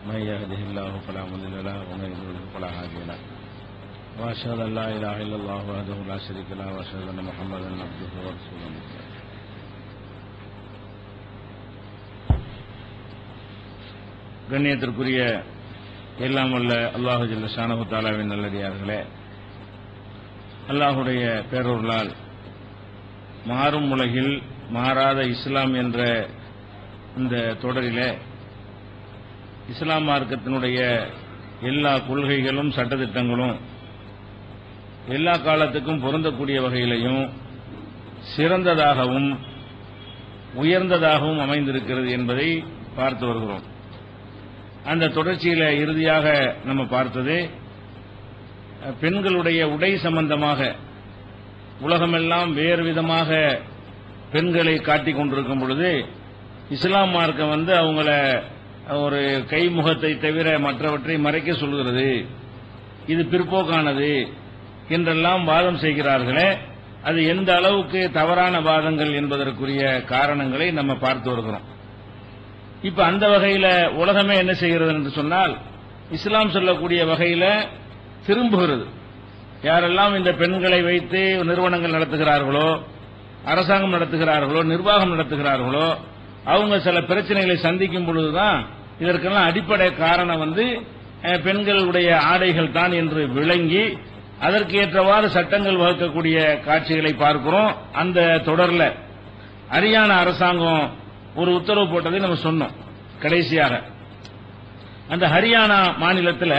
من يهده الله فلا مضل له ومن يضلل فلا هادي له وأشهد أن لا إله إلا الله وحده لا شريك له وأشهد أن محمدا عبده ورسوله. கண்ணியத்திற்குரிய எல்லாம் வல்ல அல்லாஹு ஜல்ல ஷானஹு தஆலாவின் நல்லடியார்களே, அல்லாஹுடைய பேரருளால் மாறும் உலகில் மாறாத இஸ்லாம் என்ற இந்த தொடரிலே இஸ்லாம் மார்க்கத்தினுடைய எல்லா கொள்கைகளும் சட்டத்திட்டங்களும் எல்லா காலத்துக்கும் பொருந்தக்கூடிய வகையிலையும் சிறந்ததாகவும் உயர்ந்ததாகவும் அமைந்திருக்கிறது என்பதை பார்த்து வருகிறோம். அந்த தொடர்ச்சியில இறுதியாக நம்ம பார்த்தது பெண்களுடைய உடை சம்பந்தமாக உலகமெல்லாம் வேறு விதமாக பெண்களை காட்டிக் கொண்டிருக்கும் பொழுது இஸ்லாம் மார்க்கம் அவங்கள ஒரு கைமுகத்தை தவிர மற்றவற்றை மறைக்க சொல்கிறது, இது பிற்போக்கானது என்றெல்லாம் வாதம் செய்கிறார்களே, அது எந்த அளவுக்கு தவறான வாதங்கள் என்பதற்குரிய காரணங்களை நம்ம பார்த்து வருகிறோம். இப்ப அந்த வகையில உலகமே என்ன செய்கிறது என்று சொன்னால், இஸ்லாம் சொல்லக்கூடிய வகையில திரும்புகிறது. யாரெல்லாம் இந்த பெண்களை வைத்து நிறுவனங்கள் நடத்துகிறார்களோ, அரசாங்கம் நடத்துகிறார்களோ, நிர்வாகம் நடத்துகிறார்களோ, அவங்க சில பிரச்சனைகளை சந்திக்கும் பொழுதுதான் இதற்கெல்லாம் அடிப்படை காரணம் பெண்களுடைய ஆடைகள் தான் என்று விளங்கி அதற்கு ஏற்றவாறு சட்டங்கள் வகுக்கக்கூடிய காட்சிகளை பார்க்கிறோம். அந்த தொடர்ல ஹரியானா அரசாங்கம் ஒரு உத்தரவு போட்டதை நம்ம சொன்னோம். கடைசியாக அந்த ஹரியானா மாநிலத்தில்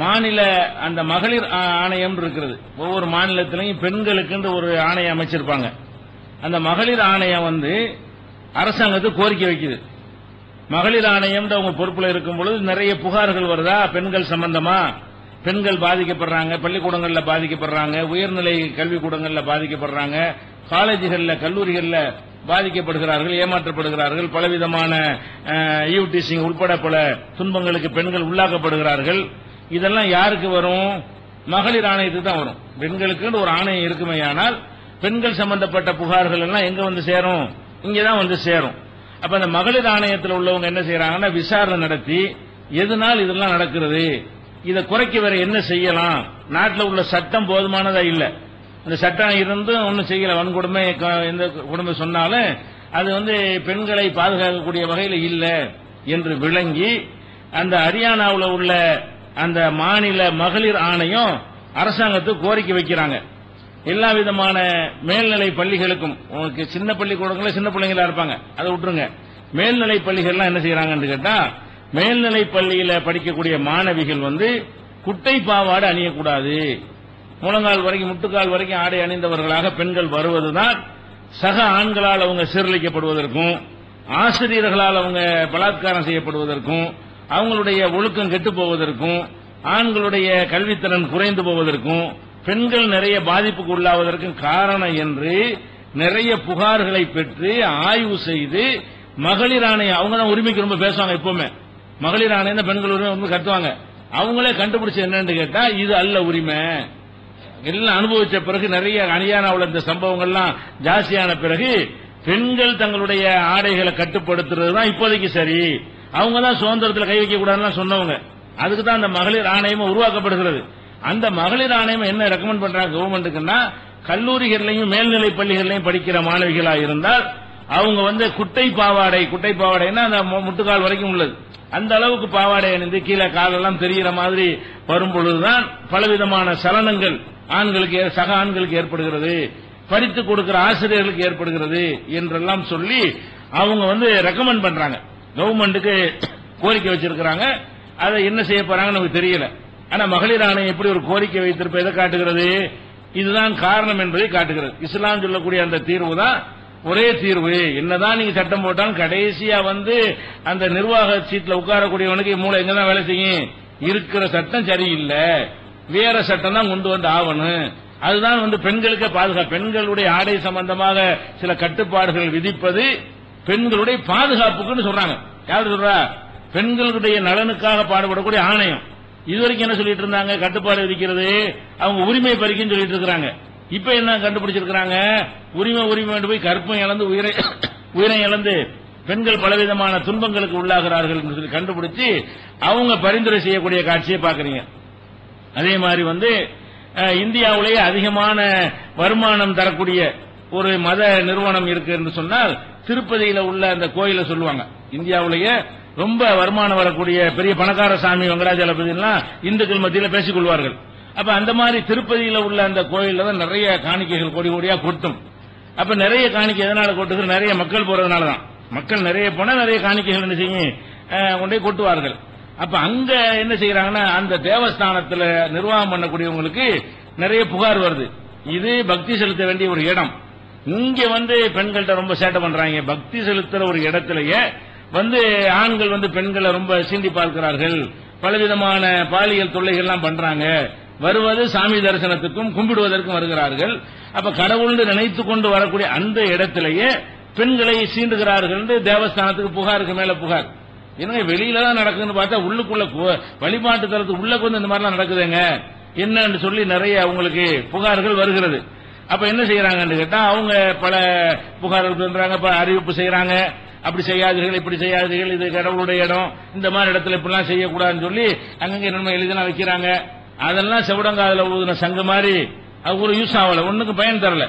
மாநில அந்த மகளிர் ஆணையம் இருக்கிறது. ஒவ்வொரு மாநிலத்திலையும் பெண்களுக்கு ஒரு ஆணையம் அமைச்சிருப்பாங்க. அந்த மகளிர் ஆணையம் அரசாங்கத்துக்கு கோரிக்கை வைக்குது. மகளிர் ஆணையம் அவங்க பொறுப்புல இருக்கும் பொழுது நிறைய புகார்கள் வருதா, பெண்கள் சம்பந்தமா, பெண்கள் பாதிக்கப்படுறாங்க, பள்ளிக்கூடங்களில் பாதிக்கப்படுறாங்க, உயர்நிலை கல்விக்கூடங்களில் பாதிக்கப்படுறாங்க, காலேஜுகளில் கல்லூரிகளில் பாதிக்கப்படுகிறார்கள், ஏமாற்றப்படுகிறார்கள், பலவிதமான ஈவ்டீசிங் உட்பட பல துன்பங்களுக்கு பெண்கள் உள்ளாக்கப்படுகிறார்கள். இதெல்லாம் யாருக்கு வரும்? மகளிர் ஆணையத்துக்கு தான் வரும். பெண்களுக்கு ஒரு ஆணையம் இருக்குமேயானால் பெண்கள் சம்பந்தப்பட்ட புகார்கள் எல்லாம் எங்க சேரும்? இங்கதான் சேரும். அப்ப அந்த மகளிர் ஆணையத்தில் உள்ளவங்க என்ன செய்யறாங்கன்னா, விசாரணை நடத்தி எதனால் இதெல்லாம் நடக்கிறது, இதை குறைக்க வேற என்ன செய்யலாம், நாட்டில் உள்ள சட்டம் போதுமானதா இல்ல, இந்த சட்டம் இருந்தும் ஒன்னும் செய்யல, வன்கொடுமை எந்த கொடுமை சொன்னாலும் அது பெண்களை பாதுகாக்கக்கூடிய வகையில் இல்ல என்று விளங்கி அந்த ஹரியானாவில் உள்ள அந்த மாநில மகளிர் ஆணையம் அரசாங்கத்துக்கு கோரிக்கை வைக்கிறாங்க. எல்லா விதமான மேல்நிலை பள்ளிகளுக்கும், உங்களுக்கு சின்ன பள்ளிக்கூடங்கள சின்ன பிள்ளைங்களா இருப்பாங்க, அதை விட்டுருங்க, மேல்நிலை பள்ளிகள்லாம் என்ன செய்யறாங்கன்னு கேட்டா, மேல்நிலை பள்ளியில படிக்கக்கூடிய மாணவிகள் குட்டை பாவாடை அணியக்கூடாது, முழங்கால் வரைக்கும் முட்டுக்கால் வரைக்கும் ஆடை அணிந்தவர்களாக பெண்கள் வருவதுதான் சக ஆண்களால் அவங்க சீரழிக்கப்படுவதற்கும், ஆசிரியர்களால் அவங்க பலாத்காரம் செய்யப்படுவதற்கும், அவங்களுடைய ஒழுக்கம் கெட்டு போவதற்கும், ஆண்களுடைய கல்வித்திறன் குறைந்து போவதற்கும், பெண்கள் நிறைய பாதிப்புக்கு உள்ளாவதற்கும் காரணம் என்று நிறைய புகார்களை பெற்று ஆய்வு செய்து மகளிர் ஆணையம், அவங்க தான் உரிமைக்கு ரொம்ப பேசுவாங்க. எப்பவுமே மகளிர் ஆணையம் பெண்கள் உரிமை கட்டுவாங்க. அவங்களே கண்டுபிடிச்ச என்னன்னு கேட்டா, இது அல்ல உரிமை. எல்லாம் அனுபவிச்ச பிறகு நிறைய ஹரியானாவில் இந்த சம்பவங்கள்லாம் ஜாஸ்தியான பிறகு பெண்கள் தங்களுடைய ஆடைகளை கட்டுப்படுத்துறது தான் இப்போதைக்கு சரி, அவங்க தான் சுதந்திரத்தில் கை வைக்க கூடாதுன்னு சொன்னவங்க. அதுக்கு தான் அந்த மகளிர் ஆணையம் உருவாக்கப்படுகிறது. அந்த மகளிர் ஆணையம் என்ன ரெக்கமெண்ட் பண்றாங்க கவர்மெண்ட்டுக்குன்னா, கல்லூரிகளையும் மேல்நிலை பள்ளிகளையும் படிக்கிற மாணவிகளா இருந்தால் அவங்க குட்டை பாவாடைன்னா அந்த முட்டுக்கால் வரைக்கும் உள்ளது, அந்த அளவுக்கு பாவாடை அணிந்து கீழே காலெல்லாம் தெரிகிற மாதிரி வரும் பொழுதுதான் பலவிதமான சலனங்கள் ஆண்களுக்கு சக ஆண்களுக்கு ஏற்படுகிறது, படித்து கொடுக்கிற ஆசிரியர்களுக்கு ஏற்படுகிறது என்றெல்லாம் சொல்லி அவங்க ரெக்கமெண்ட் பண்றாங்க. கவர்மெண்ட்டுக்கு கோரிக்கை வச்சிருக்கிறாங்க. அதை என்ன செய்ய போறாங்கன்னு நமக்கு தெரியல. ஆனா மகளிர் ஆணையம் எப்படி ஒரு கோரிக்கை வைத்திருப்ப எதை காட்டுகிறது? இதுதான் காரணம் என்பதை காட்டுகிறது. இஸ்லாம் சொல்லக்கூடிய அந்த தீர்வு தான் ஒரே தீர்வு. என்னதான் நீங்க சட்டம் போட்டாலும் கடைசியா அந்த நிர்வாக சீட்ல உட்காரக்கூடியவனுக்கு மூளை எங்கதான் வேலை செய்யும்? இருக்கிற சட்டம் சரியில்லை, வேற சட்டம் தான் கொண்டு ஆகணும். அதுதான் பெண்களுக்கு பாதுகாப்பு. பெண்களுடைய ஆடை சம்பந்தமாக சில கட்டுப்பாடுகள் விதிப்பது பெண்களுடைய பாதுகாப்புக்குன்னு சொல்றாங்க. யாரு சொல்றா? பெண்களுடைய நலனுக்காக பாடுபடக்கூடிய ஆணையம். இதுவரைக்கும் என்ன சொல்லிட்டு இருந்தாங்க? கட்டுப்பாடு விதிக்கிறது அவங்க உரிமை பறிக்கும் சொல்லிட்டு இருக்காங்க. இப்ப என்ன கண்டுபிடிச்சிருக்காங்க? உரிமை போய் கற்பம் இழந்து உயிரை இழந்து பெண்கள் பலவிதமான துன்பங்களுக்கு உள்ளாகிறார்கள் என்று சொல்லி கண்டுபிடிச்சு அவங்க பரிந்துரை செய்யக்கூடிய காட்சியை பார்க்கறீங்க. அதே மாதிரி வந்து இந்தியாவிலேயே அதிகமான வருமானம் தரக்கூடிய ஒரு மத நிறுவனம் இருக்கு என்று சொன்னால் திருப்பதியில உள்ள அந்த கோயிலை சொல்லுவாங்க. இந்தியாவிலேயே ரொம்ப வருமானம் வரக்கூடிய பெரிய பணக்கார சாமி வெங்கடாஜலபதி எல்லாம் இந்துக்கள் மத்தியில் பேசிக் கொள்வார்கள். அப்ப அந்த மாதிரி திருப்பதியில உள்ள அந்த கோயில்ல தான் நிறைய காணிக்கைகள் கோடி கோடியா கொட்டும். அப்ப நிறைய காணிக்கை எதனால கொட்டுது? நிறைய மக்கள் போறதுனாலதான். மக்கள் நிறைய போனா நிறைய காணிக்கைகள் என்ன செய்யும் கொண்டே கொட்டுவார்கள். அப்ப அங்க என்ன செய்யறாங்கன்னா அந்த தேவஸ்தானத்துல நிர்வாகம் பண்ணக்கூடியவங்களுக்கு நிறைய புகார் வருது. இது பக்தி செலுத்த வேண்டிய ஒரு இடம், இங்க வந்து பெண்கள்கிட்ட ரொம்ப சேட்டை பண்றாங்க. பக்தி செலுத்துற ஒரு இடத்திலேயே வந்து ஆண்கள் வந்து பெண்களை ரொம்ப சீண்டி பார்க்கிறார்கள், பலவிதமான பாலியல் தொல்லைகள்லாம் பண்றாங்க. வருவது சாமி தரிசனத்துக்கும் கும்பிடுவதற்கும் வருகிறார்கள். அப்ப கடவுள் நினைத்து கொண்டு வரக்கூடிய அந்த இடத்திலேயே பெண்களை சீண்டுகிறார்கள் என்று தேவஸ்தானத்துக்கு புகாருக்கு மேல புகார். ஏன்னா வெளியில தான் நடக்குதுன்னு பார்த்தா உள்ளுக்குள்ள வழிபாட்டு தலத்துக்கு உள்ள வந்து இந்த மாதிரிலாம் நடக்குதுங்க என்னன்னு சொல்லி நிறைய அவங்களுக்கு புகார்கள் வருகிறது. அப்ப என்ன செய்யறாங்கன்னு கேட்டா அவங்க பல புகார்கள் பண்றாங்க, அறிவிப்பு செய்யறாங்க. அப்படி செய்யாதீர்கள், இப்படி செய்யாதீர்கள், இது கடவுளுடைய இடம், இந்த மாதிரி இடத்துல இப்படிலாம் செய்யக்கூடாதுன்னு சொல்லி அங்கங்க என்ன எழுதினா வைக்கிறாங்க. அதெல்லாம் செவடங்காதுல ஊதுன சங்க மாதிரி அது ஒரு யூஸ் ஆகல, ஒண்ணுக்கு பயன் தரல.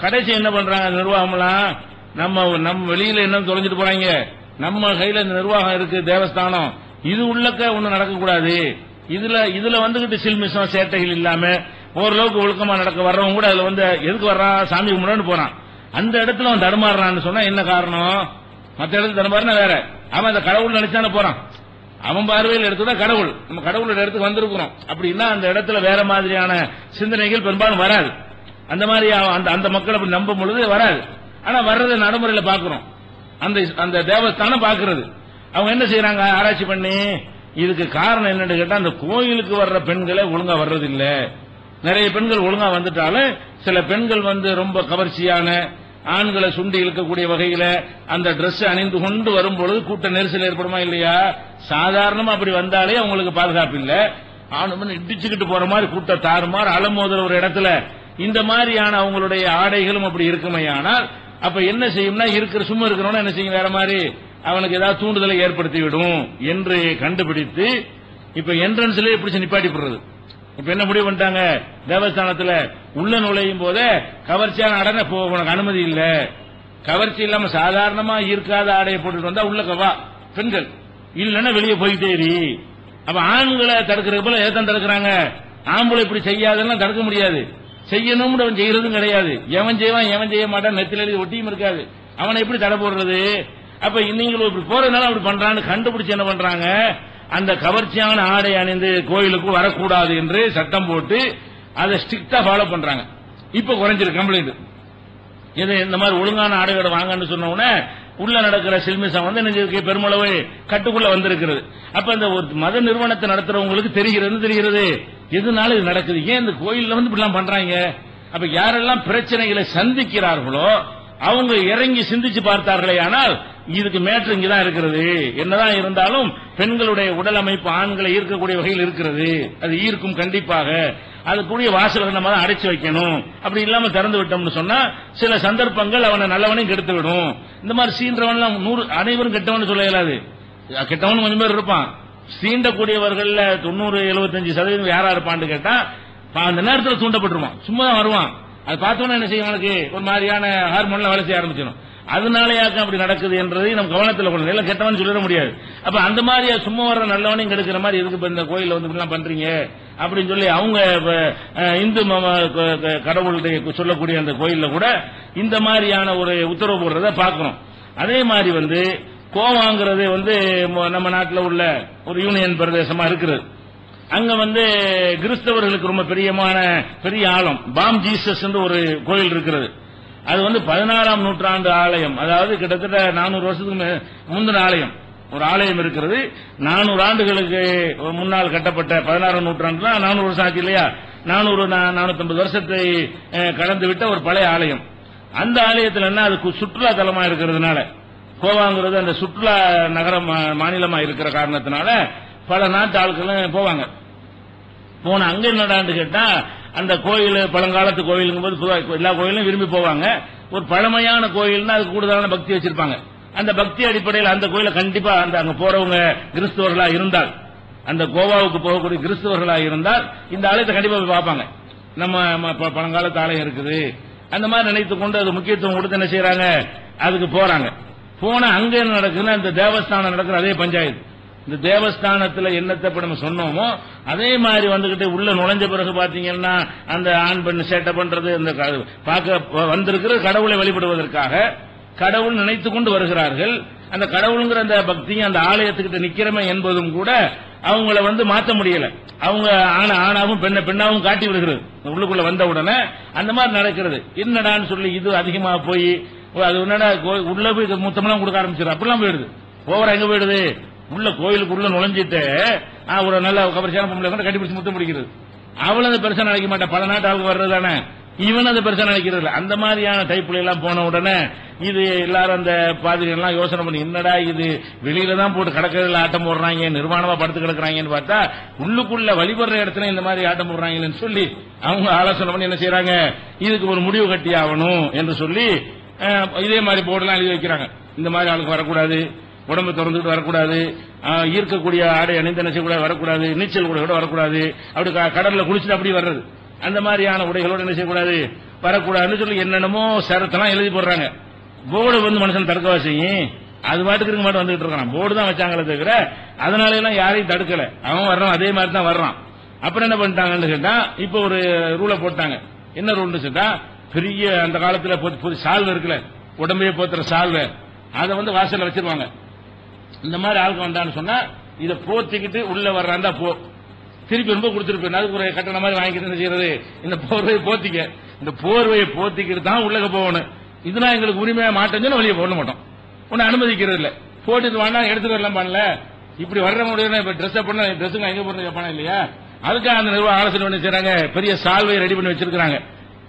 கடைசி என்ன பண்றாங்க நிர்வாகம்லாம், நம்ம வெளியில என்ன தொலைஞ்சிட்டு போறாங்க, நம்ம கையில இந்த நிர்வாகம் இருக்கு தேவஸ்தானம், இது உள்ளக்க ஒண்ணு நடக்கக்கூடாது. இதுல வந்துகிட்டு சில்மிசம் சேட்டைகள் இல்லாம ஓரளவுக்கு ஒழுக்கமா நடக்க வர்றவங்க கூட அதுல வந்து எதுக்கு வர்றான், சாமி கும்பிடன்னு போறான். அந்த இடத்துல அவன் தடுமாறுறான்னு சொன்னா என்ன காரணம்? மற்ற இடத்துல தடுமாறுனா வேற, அவன் அந்த கடவுள் நினைச்சானே போறான். அவன் பார்வையில் எடுத்துதான் கடவுள், நம்ம கடவுளோட இடத்துக்கு வந்திருக்கிறோம் அப்படின்னா அந்த இடத்துல வேற மாதிரியான சிந்தனைகள் பெரும்பாலும் வராது. அந்த மாதிரி அந்த மக்கள் அப்படி நம்பும் பொழுது வராது. ஆனா வர்றதை நடைமுறையில பாக்குறோம், அந்த தேவஸ்தானம் பாக்குறது. அவங்க என்ன செய்யறாங்க ஆராய்ச்சி பண்ணி, இதுக்கு காரணம் என்னன்னு கேட்டா அந்த கோயிலுக்கு வர்ற பெண்களை ஒழுங்கா வர்றது இல்ல. நிறைய பெண்கள் ஒழுங்கா வந்துட்டாலும் சில பெண்கள் வந்து ரொம்ப கவர்ச்சியான ஆண்களை சுண்டி இழுக்கக்கூடிய வகையில அந்த டிரெஸ் அணிந்து கொண்டு வரும்பொழுது கூட்ட நெரிசல் ஏற்படுமா இல்லையா? சாதாரணமா அப்படி வந்தாலே அவங்களுக்கு பாதுகாப்பு இல்ல. ஆணு இடிச்சுக்கிட்டு போற மாதிரி கூட்ட தாறுமாறு அலமோதுற ஒரு இடத்துல இந்த மாதிரியான அவங்களுடைய ஆடைகளும் அப்படி இருக்குமையானால் அப்ப என்ன செய்யும்னா சும்மா இருக்கிறவன என்ன செய்யும், வேற மாதிரி அவனுக்கு ஏதாவது தூண்டுதலை ஏற்படுத்தி விடும் என்று கண்டுபிடித்து இப்ப என்ட்ரன்ஸ்ல பிடிச்சு நிப்பாட்டி போடுறது. இப்ப என்ன முடிவு பண்ணிட்டாங்க, தேவஸ்தானத்துல உள்ள நுழையும் போதே கவர்ச்சியான ஆடை உனக்கு அனுமதி இல்ல, கவர்ச்சி இல்லாம சாதாரணமா ஈர்க்காத ஆடையை போட்டுட்டு வந்தா உள்ள வா பெண்கள், இல்லன்னா வெளியே போயிட்டே இரு. அப்ப ஆண்களை தடுக்கிறது போல ஏதான் தடுக்கிறாங்க, ஆம்பளை இப்படி செய்யாதெல்லாம் தடுக்க முடியாது, செய்யணும்னு அவன் செய்யறதும் கிடையாது. எவன் செய்வான் எவன் செய்ய மாட்டான் நெத்தில எழுதி ஒட்டியும் இருக்காது, அவனை எப்படி தடை போடுறது? அப்ப நீங்களும் இப்படி போறதுனால அப்படி பண்றான்னு கண்டுபிடிச்சு என்ன பண்றாங்க, அந்த கவர்ச்சியான ஆடை அணிந்து கோயிலுக்கு வரக்கூடாது என்று சட்டம் போட்டு அதை ஸ்ட்ரிக்டா ஃபாலோ பண்றாங்க. இப்ப குறைஞ்சிருக்கு கம்ப்ளைண்ட். இது இந்த மாதிரி ஒழுங்கான ஆடையோட வாங்கன்னு சொன்ன உடனே உள்ள நடக்கிற சில்மிசம் வந்து பெருமளவு கட்டுக்குள்ள வந்திருக்கிறது. அப்ப இந்த ஒரு மத நிறுவனத்தை நடத்துறவங்களுக்கு தெரிகிறது எதனால இது நடக்குது, ஏன் இந்த கோயில்ல வந்து இப்படிலாம் பண்றாங்க. அப்ப யாரெல்லாம் பிரச்சனைகளை சந்திக்கிறார்களோ அவங்க இறங்கி சிந்திச்சு பார்த்தார்களே, ஆனால் இதுக்கு மேற்று இங்கதான் இருக்கிறது. என்னதான் இருந்தாலும் பெண்களுடைய உடல் அமைப்பு ஆண்களை ஈர்க்கக்கூடிய வகையில் இருக்கிறது, அது ஈர்க்கும் கண்டிப்பாக. அதுக்குரிய வாசல்களை நம்ம தான் அடைச்சு வைக்கணும். அப்படி இல்லாம திறந்து விட்டோம்னு சொன்னா சில சந்தர்ப்பங்கள் அவனை நல்லவனையும் கெடுத்து விடும். இந்த மாதிரி சீன்றவன் 100 அனைவரும் கெட்டவன் சொல்ல இயலாது, கெட்டவன் கொஞ்சம் பேர் இருப்பான். சீண்டக்கூடியவர்கள் 90-75% யாரா இருப்பான்னு கேட்டா அந்த நேரத்தில் தூண்டப்பட்டுருவான், சும்மா தான் வருவான். அது பார்த்தோன்னா என்ன செய்யும், அவனுக்கு ஒரு மாதிரியான ஹார்மோன்ல வேலை செய்ய ஆரம்பிச்சிடும். அதனாலயாக்க அப்படி நடக்குது என்றதை நம்ம கவனத்தில் கொள்ளணும், எல்லாம் கெட்டவன் சொல்லிட முடியாது. அப்ப அந்த மாதிரி சும்மா வர்ற நல்லவனையும் கெடுக்கிற மாதிரி எதுக்கு இந்த கோயில வந்து இப்படிலாம் பண்றீங்க அப்படின்னு சொல்லி அவங்க இந்து கடவுளுடைய சொல்லக்கூடிய அந்த கோயில்ல கூட இந்த மாதிரியான ஒரு உத்தரவு போடுறத பாக்கிறோம். அதே மாதிரி வந்து கோவாங்கிறது வந்து நம்ம நாட்டில் உள்ள ஒரு யூனியன் பிரதேசமா இருக்கிறது. அங்க வந்து கிறிஸ்தவர்களுக்கு ரொம்ப பெரிய ஆலயம் பாம் ஜீசஸ் என்று ஒரு கோயில் இருக்கிறது. அது வந்து 16ஆம் நூற்றாண்டு ஆலயம், அதாவது கிட்டத்தட்ட 400 வருஷத்துக்கு முந்தின ஆலயம். ஒரு ஆலயம் இருக்கிறது 400 ஆண்டுகளுக்கு முன்னால் கட்டப்பட்ட 16ஆம் நூற்றாண்டுல 400 வருஷம் ஆச்சு இல்லையா, 450 வருஷத்தை கடந்து விட்ட ஒரு பழைய ஆலயம். அந்த ஆலயத்தில் என்ன, அது சுற்றுலா தலமா இருக்கிறதுனால, கோவாங்கிறது அந்த சுற்றுலா நகரம் மாநிலமா இருக்கிற காரணத்தினால பல நாட்டு ஆட்களும் போவாங்க. போன அங்க என்னடான்னு கேட்டா அந்த கோயில் பழங்காலத்து கோயிலுங்கும் போது எல்லா கோயிலும் விரும்பி போவாங்க. ஒரு பழமையான கோயில்னா அதுக்கு கூடுதலான பக்தி வச்சிருப்பாங்க. அந்த பக்தி அடிப்படையில் அந்த கோயில கண்டிப்பா அந்த அங்க போறவங்க கிறிஸ்தவர்களா இருந்தால், அந்த கோவாவுக்கு போகக்கூடிய கிறிஸ்தவர்களா இருந்தால் இந்த ஆலயத்தை கண்டிப்பா போய் பார்ப்பாங்க. நம்ம பழங்காலத்து ஆலயம் இருக்குது அந்த மாதிரி நினைத்துக் கொண்டு அது முக்கியத்துவம் கொடுத்து என்ன செய்யறாங்க, அதுக்கு போறாங்க. போனா அங்க என்ன நடக்குதுன்னா, இந்த தேவஸ்தானம் நடக்கிற அதே பஞ்சாயத்து, இந்த தேவஸ்தானத்துல என்னத்தை இப்ப நம்ம சொன்னோமோ அதே மாதிரி வந்துகிட்டு உள்ள நுழைஞ்ச பிறகு பாத்தீங்கன்னா அந்த ஆண் பெண் சேட்டை பண்றது, இந்த பார்க்க வந்திருக்கிற கடவுளை வழிபடுவதற்காக கடவுள் நினைத்துக் கொண்டு வருகிறார்கள். அந்த கடவுளுங்கிற அந்த பக்தியும் அந்த ஆலயத்துக்கிட்ட நிக்கிறமே என்பதும் கூட அவங்கள மாற்ற முடியல. அவங்க ஆணாவும் பெண்ணாவும் காட்டி விடுகிறது உள்ளுக்குள்ள வந்த உடனே. அந்த மாதிரி நடக்கிறது. என்னடான்னு சொல்லி இது அதிகமா போய் அது என்னடா உள்ள போய் முத்தமெல்லாம் கொடுக்க ஆரம்பிச்சிடும். அப்படிலாம் போயிடுது. ஓவரா எங்க போயிடுது, உள்ள கோயிலுக்குள்ள நுழைஞ்சிட்டு ஒரு நல்ல கவர்ச்சியான பொம்பளை கட்டிப்பிடிச்சு முத்தம் பிடிக்கிறது. அவளும் அந்த பெருசா நினைக்க மாட்டேன், பல நாட்டு ஆளுக்கு வர்றதுதானே, இவன் அதை பெருசா நினைக்கிறது இல்லை. அந்த மாதிரியான டைப்ல எல்லாம் போன உடனே இது எல்லாரும் அந்த பாதிரிகள் எல்லாம் யோசனை பண்ணி, என்னடா இது வெளியில தான் போட்டு கடற்கரையில் ஆட்டம் போடுறாங்க, நிர்வாணமா படுத்து கிடக்குறாங்கன்னு பார்த்தா உள்ளுக்குள்ள வழிபடுற இடத்துல இந்த மாதிரி ஆட்டம் போடுறாங்கன்னு சொல்லி அவங்க ஆலோசனை பண்ணி என்ன செய்யறாங்க, இதுக்கு ஒரு முடிவு கட்டி ஆகணும் என்று சொல்லி இதே மாதிரி போர்டெல்லாம் எழுதி வைக்கிறாங்க. இந்த மாதிரி ஆளுக்கு வரக்கூடாது, உடம்பு திறந்துட்டு வரக்கூடாது, ஈர்க்கக்கூடிய ஆடை அணிந்து என்ன செய்யக்கூடாது, வரக்கூடாது, நீச்சல் கூட வரக்கூடாது, அப்படி கடல்ல குளிச்சுட்டு அப்படி வர்றது, அந்த மாதிரியான உடைகளோடு என்ன செய்யக்கூடாது, வரக்கூடாதுன்னு சொல்லி என்னென்னமோ சரத்தெல்லாம் எழுதி போடுறாங்க. போர்டு மனுஷன் தடுக்கவா செய்யும், அது பாட்டுக்கு இருக்க மாட்டோம் வந்துகிட்டு இருக்கான். போர்டு தான் வச்சாங்களே தவிர அதனால எல்லாம் யாரையும் தடுக்கல. அவன் வர்றான், அதே மாதிரி தான் வர்றான். அப்புறம் என்ன பண்ணிட்டாங்கன்னு கேட்டா, இப்ப ஒரு ரூலை போட்டாங்க. என்ன ரூல்னு கேட்டா, பெரிய அந்த காலத்துல புது சால்வை இருக்குல்ல, உடம்பையே போத்துற சால்வை, அதை வாசல்ல வச்சிருவாங்க. இந்த மாதிரி ஆளுக்கு வந்தான்னு சொன்னா இதை போத்திக்கிட்டு உள்ள வர்றாந்தா போ, திருப்பி ரொம்ப கொடுத்துருப்பேன், அதுக்கு ஒரு கட்டண மாதிரி வாங்கிட்டு என்ன செய்யறது, இந்த போர்வையை போத்திக்க, இந்த போர்வையை போத்திக்கிட்டு தான் உள்ள போகணும். இதெல்லாம் எங்களுக்கு உரிமையா மாட்டேன்னு வெளியே போட மாட்டோம், ஒன்னும் அனுமதிக்கிறது இல்ல. போட்டுட்டு வாங்க எடுத்துட்டு வரலாம் பண்ணல, இப்படி வர்ற முடியும். இப்ப ட்ரெஸ் பண்ண ட்ரெஸ்ஸுங்க எங்க போறது பணம் இல்லையா, அதுக்காக அந்த நிர்வாக ஆலோசனை பண்ணி செய்றாங்க. பெரிய சால்வையை ரெடி பண்ணி வச்சிருக்காங்க,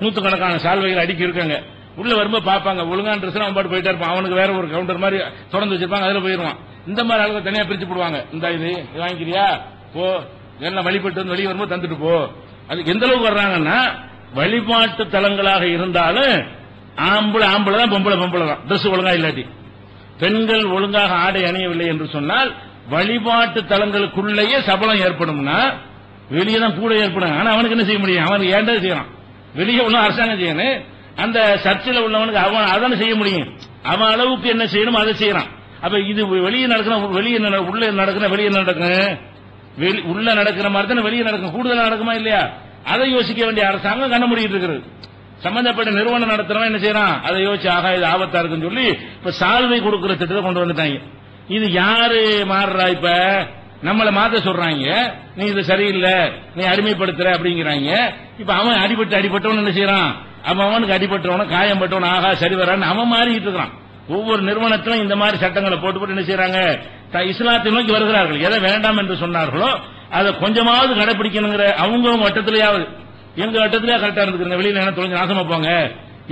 நூத்துக்கணக்கான சால்வைகள் அடுக்கி இருக்காங்க. உள்ள வரும்போது பாப்பாங்க, ஒழுங்கான ட்ரெஸ் அவன் பாட்டு போயிட்டே இருப்பான், அவனுக்கு வேற ஒரு கவுண்டர் மாதிரி தொடர்ந்து வச்சிருப்பாங்க, அதுல போயிருவான். இந்த மாதிரி ஆளுங்க தனியா பிரிச்சு போடுவாங்க. இந்த இது வாங்கிக்கிறியா போ, எல்லாம் வழிபட்டு வந்து வெளியே வரும்போது தந்துட்டு போ. அதுக்கு எந்த அளவுக்கு வர்றாங்கன்னா, வழிபாட்டு தலங்களாக இருந்தாலும் ஆம்பளை தான், பொம்பளை தான், ட்ரெஸ் ஒழுங்கா இல்லாட்டி. பெண்கள் ஒழுங்காக ஆடை அணியவில்லை என்று சொன்னால் வழிபாட்டு தலங்களுக்குள்ளேயே சபலம் ஏற்படும்னா வெளியே தான் கூட ஏற்படும். ஆனா அவனுக்கு என்ன செய்ய முடியும், அவனுக்கு ஏண்டா செய்யறான், வெளியே உள்ள அரசாங்கம் செய்யணும். அந்த சர்ச்சில் உள்ளவனுக்கு அவன் அதான செய்ய முடியும், அவன் அளவுக்கு என்ன செய்யணும் அதை செய்யறான். அப்ப இது வெளியே நடக்கணும், வெளியே உள்ள நடக்கணும், வெளியே நடக்கும், உள்ள நடக்கிற மாதிரி தானே வெளியே நடக்கும், கூடுதல் நடக்குமா இல்லையா, அதை யோசிக்க வேண்டிய அரசாங்கம் கண்ண முடிக்கிட்டு இருக்கிறது. சம்பந்தப்பட்ட நிறுவனம் நடத்துறவன் என்ன செய்யறான், அதை யோசிச்சு ஆகா இது ஆபத்தா இருக்குன்னு சொல்லி இப்ப சால்வை கொடுக்கிற திட்டத்தை கொண்டு வந்துட்டாங்க. இது யாரு மாறுறா, இப்ப நம்மளை மாத்த சொல்றாங்க, நீ இது சரியில்லை, நீ அடிமைப்படுத்துற அப்படிங்கிறாங்க. இப்ப அவன் அடிபட்டவன் என்ன செய்யறான், அவனுக்கு அடிபட்டவன காயம்பட்டவன் ஆகா சரி வரான்னு அவன் மாறிட்டு இருக்கிறான். ஒவ்வொரு நிறுவனத்திலும் இந்த மாதிரி சட்டங்களை போட்டு என்ன செய்யறாங்க, இஸ்லாத்தை நோக்கி வருகிறார்கள். எதை வேண்டாம் என்று சொன்னார்களோ அதை கொஞ்சமாவது கடைபிடிக்கணுங்கிற அவங்க வட்டத்திலேயாவது, எங்க வட்டத்திலேயே கரெக்டா இருந்துக்கிறங்க, வெளியில என்ன தொலைஞ்சு நாசமா போங்க,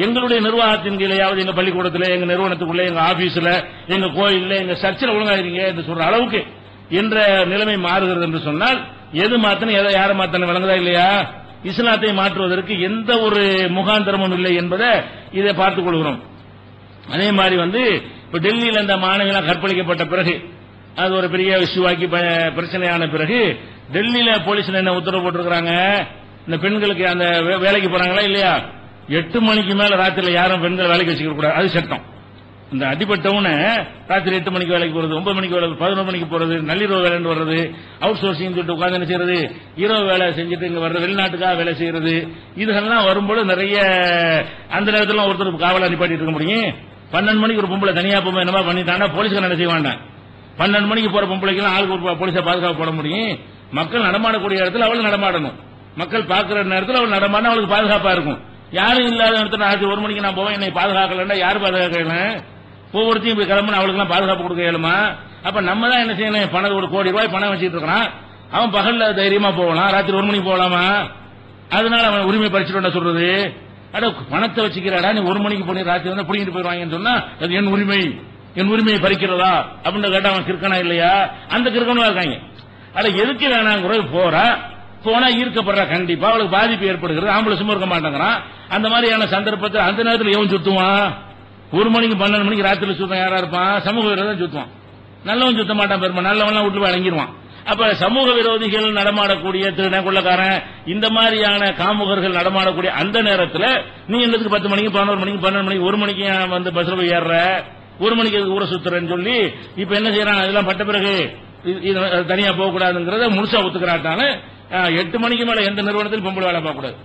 எங்களுடைய நிர்வாகத்தின் கீழையாவது, எங்க பள்ளிக்கூடத்தில், எங்க நிறுவனத்துக்குள்ள, எங்க ஆபீஸ்ல, எங்க கோயில்ல, எங்க சர்ச்சில் ஒழுங்காயிருங்க என்று சொல்ற அளவுக்கு என்ற நிலைமை மாறுகிறது என்று சொன்னால் எது மாத்தணும், எதை யாரை மாத்தணும் விளங்குதா இல்லையா? இஸ்லாத்தை மாற்றுவதற்கு எந்த ஒரு முகாந்திரமும் இல்லை என்பதை இதை பார்த்துக் கொள்கிறோம். அதே மாதிரி இப்ப டெல்லியில் இந்த மாணவியெல்லாம் கற்பழிக்கப்பட்ட பிறகு, அது ஒரு பெரிய இஷ்யூவாக்கி பிரச்சனையான பிறகு டெல்லியில போலீஸ்ல என்ன உத்தரவு போட்டிருக்கிறாங்க, இந்த பெண்களுக்கு அந்த வேலைக்கு போறாங்களா இல்லையா, 8 மணிக்கு மேல ராத்திரில யாரும் பெண்கள் வேலைக்கு வச்சுக்க கூடாது, அது சட்டம். இந்த அடிபட்டவன ராத்திரி 8 மணிக்கு வேலைக்கு போறது, 9 மணிக்கு வேலை, 11 மணிக்கு போறது, நள்ளிரவு வேலைன்னு வர்றது, அவுட் சோர்சிங் சொல்லிட்டு உட்கார்ந்து என்ன செய்யறது, இரவு வேலை செஞ்சுட்டு இங்க வர்றது, வெளிநாட்டுக்காக வேலை செய்யறது, இதெல்லாம் வரும்போது நிறைய அந்த நேரத்தில் ஒருத்தர் காவலா நிப்பாட்டிட்டு இருக்க முடியும். 12 மணிக்கு ஒரு பொம்பளை தனியா பொம்பளை என்னமா பண்ணிட்டாண்டா போலீஸ்காரன் என்ன செய்ய வேண்டாம். 12 மணிக்கு போற பொம்பளைக்கு ஆளுக்கு ஒரு போலீஸா பாதுகாப்பு போட முடியும். மக்கள் நடமாடக்கூடிய இடத்துல அவள் நடமாடணும், மக்கள் பார்க்கிற நேரத்தில் அவள் நடமாடணும், அவளுக்கு பாதுகாப்பா இருக்கும். யாரும் இல்லாத இடத்துல ராத்திரி 1 மணிக்கு நான் போவேன், என்னை பாதுகாக்கலன்னா யாரு பாதுகாக்கல, ஒவ்வொருத்தையும் போய் கிளம்புன்னு அவளுக்கு எல்லாம் பாதுகாப்பு கொடுக்க இயலுமா? அப்ப நம்ம தான் என்ன செய்யணும், பணம் ₹1 கோடி பணம் வச்சுட்டு இருக்கான், அவன் பகல்ல தைரியமா போகலாம், ராத்திரி 1 மணிக்கு போகலாமா? அதனால அவன் உரிமை பறிச்சுட்டு சொல்றது, அட பணத்தை வச்சுக்கிறாடா, நீ 1 மணிக்கு போய் ராத்திரி பிடிங்கிட்டு போயிருவாங்கன்னு சொன்னா அது என் உரிமையை பறிக்கிறதா அப்படின்னு கேட்டா அவன் கிறுக்கனா இல்லையா? அந்த கிறுக்கனா இருக்காங்க. அட எதுக்கு வேணாங்கிறது போனா ஈர்க்கப்படுறா, கண்டிப்பா அவளுக்கு பாதிப்பு ஏற்படுகிறது, ஆம்பளை சும்மா இருக்க மாட்டேங்கிறான். அந்த மாதிரியான சந்தர்ப்பத்தில் அந்த நேரத்தில் எவன் சுத்துவான், 1 மணிக்கு 12 மணிக்கு ராத்திரி சுத்தம் யாரா இருப்பான்? சமூக விரோதம் சுத்துவான். நல்லவன் சுத்த மாட்டான், பெருமா நல்லவன் வீட்டுல போய் அடங்கிடுவான். அப்ப சமூக விரோதிகள் நடமாடக்கூடிய திருட கொள்ளக்காரன் இந்த மாதிரியான காமுகர்கள் நடமாடக்கூடிய அந்த நேரத்தில் நீ என்னதுக்கு 10 மணிக்கு 11 மணிக்கு 12 மணிக்கு 1 மணிக்கு வந்து பஸ்ல போய் ஏறுற, 1 மணிக்கு ஊரை சுத்துறேன்னு சொல்லி இப்ப என்ன செய்யறான்? அதெல்லாம் பட்ட பிறகு தனியா போக கூடாதுங்கிறத முழுசா ஒத்துக்கிறாட்டானு. 8 மணிக்கு மேல எந்த நிறுவனத்திலும் பொம்பளை வேலை பார்க்க கூடாது.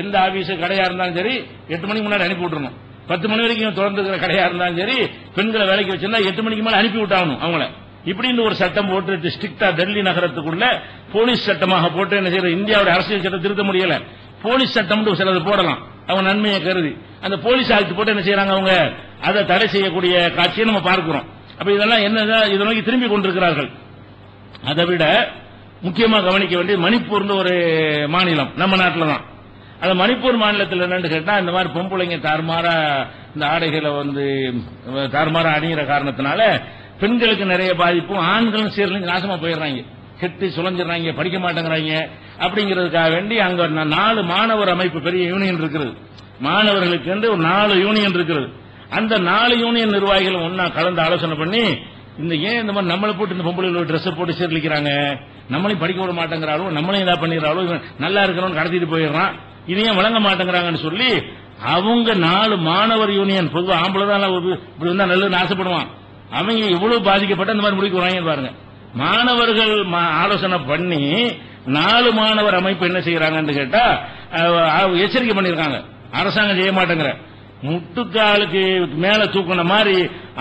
எந்த ஆபீஸ் கடையா இருந்தாலும் சரி 8 மணிக்கு முன்னாடி அனுப்பி விட்டுறணும். 10 மணி வரைக்கும் தொடர்ந்து இருக்கிற கடையா இருந்தாலும் சரி பெண்களை வேலைக்கு வச்சிருந்தா 8 மணிக்கு மேல அனுப்பி விட்டாகணும் அவங்கள. இப்படின்னு ஒரு சட்டம் போட்டு ஸ்ட்ரிக்டா டெல்லி நகரத்துக்குள்ள போலீஸ் சட்டமாக போட்டு என்ன செய்யறது? இந்தியாவுடைய அரசியல் சட்டம் திருத்த முடியல, போலீஸ் சட்டம் சிலது போடலாம் அவங்க நன்மையை கருதி. அந்த போலீஸ் ஆக்ட் போட்டு என்ன செய்யறாங்க? அவங்க அதை தடை செய்யக்கூடிய காட்சியை நம்ம பார்க்கிறோம். அப்ப இதெல்லாம் என்ன இதை நோக்கி திரும்பி கொண்டிருக்கிறார்கள். அதை விட முக்கியமா கவனிக்க வேண்டியது மணிப்பூர்னு ஒரு மாநிலம் நம்ம நாட்டில் தான். அந்த மணிப்பூர் மாநிலத்தில் என்னன்னு கேட்டா இந்த மாதிரி பொம்பளைங்க தாறுமாறா இந்த ஆடைகளை வந்து தாறுமாறா அணிகிற காரணத்தினால பெண்களுக்கு நிறைய பாதிப்பும், ஆண்களும் சீரழிஞ்சு நாசமா போயிடுறாங்க, கெட்டு சுழஞ்சிடறாங்க, படிக்க மாட்டேங்கிறாங்க. அப்படிங்கிறதுக்காக வேண்டி அங்க 4 மாணவர் அமைப்பு பெரிய யூனியன் இருக்கிறது. மாணவர்களுக்கு என்று ஒரு 4 யூனியன் இருக்கிறது. அந்த 4 யூனியன் நிர்வாகிகளும் ஒன்னா கலந்து ஆலோசனை பண்ணி இந்த ஏன் இந்த மாதிரி நம்மளை போட்டு இந்த பொம்பளை ட்ரெஸ் போட்டு சீரழிக்கிறாங்க, நம்மளையும் படிக்க விட மாட்டேங்கிறாலும் நம்மளையும் ஏதாவது பண்ணிடுறாலும் நல்லா இருக்கிறவன் கடத்திட்டு போயிடுறான், இதையும் வழங்க மாட்டேங்கிறாங்கன்னு சொல்லி அவங்க 4 மாணவர் யூனியன், பொதுவாக ஆம்பளை தான் இப்படி வந்தா நல்லதுன்னு ஆசைப்படுவான், அவங்க எவ்வளவு பாதிக்கப்பட்ட இந்த மாதிரி முடிவுக்கு வராங்க பாருங்க. மாணவர்கள் ஆலோசனை பண்ணி 4 மாணவர் அமைப்பு என்ன செய்யறாங்கன்னு கேட்டா எச்சரிக்கை பண்ணிருக்காங்க. அரசாங்கம் செய்ய மாட்டேங்கிற முட்டுக்காலுக்கு மேல தூக்குன மாதிரி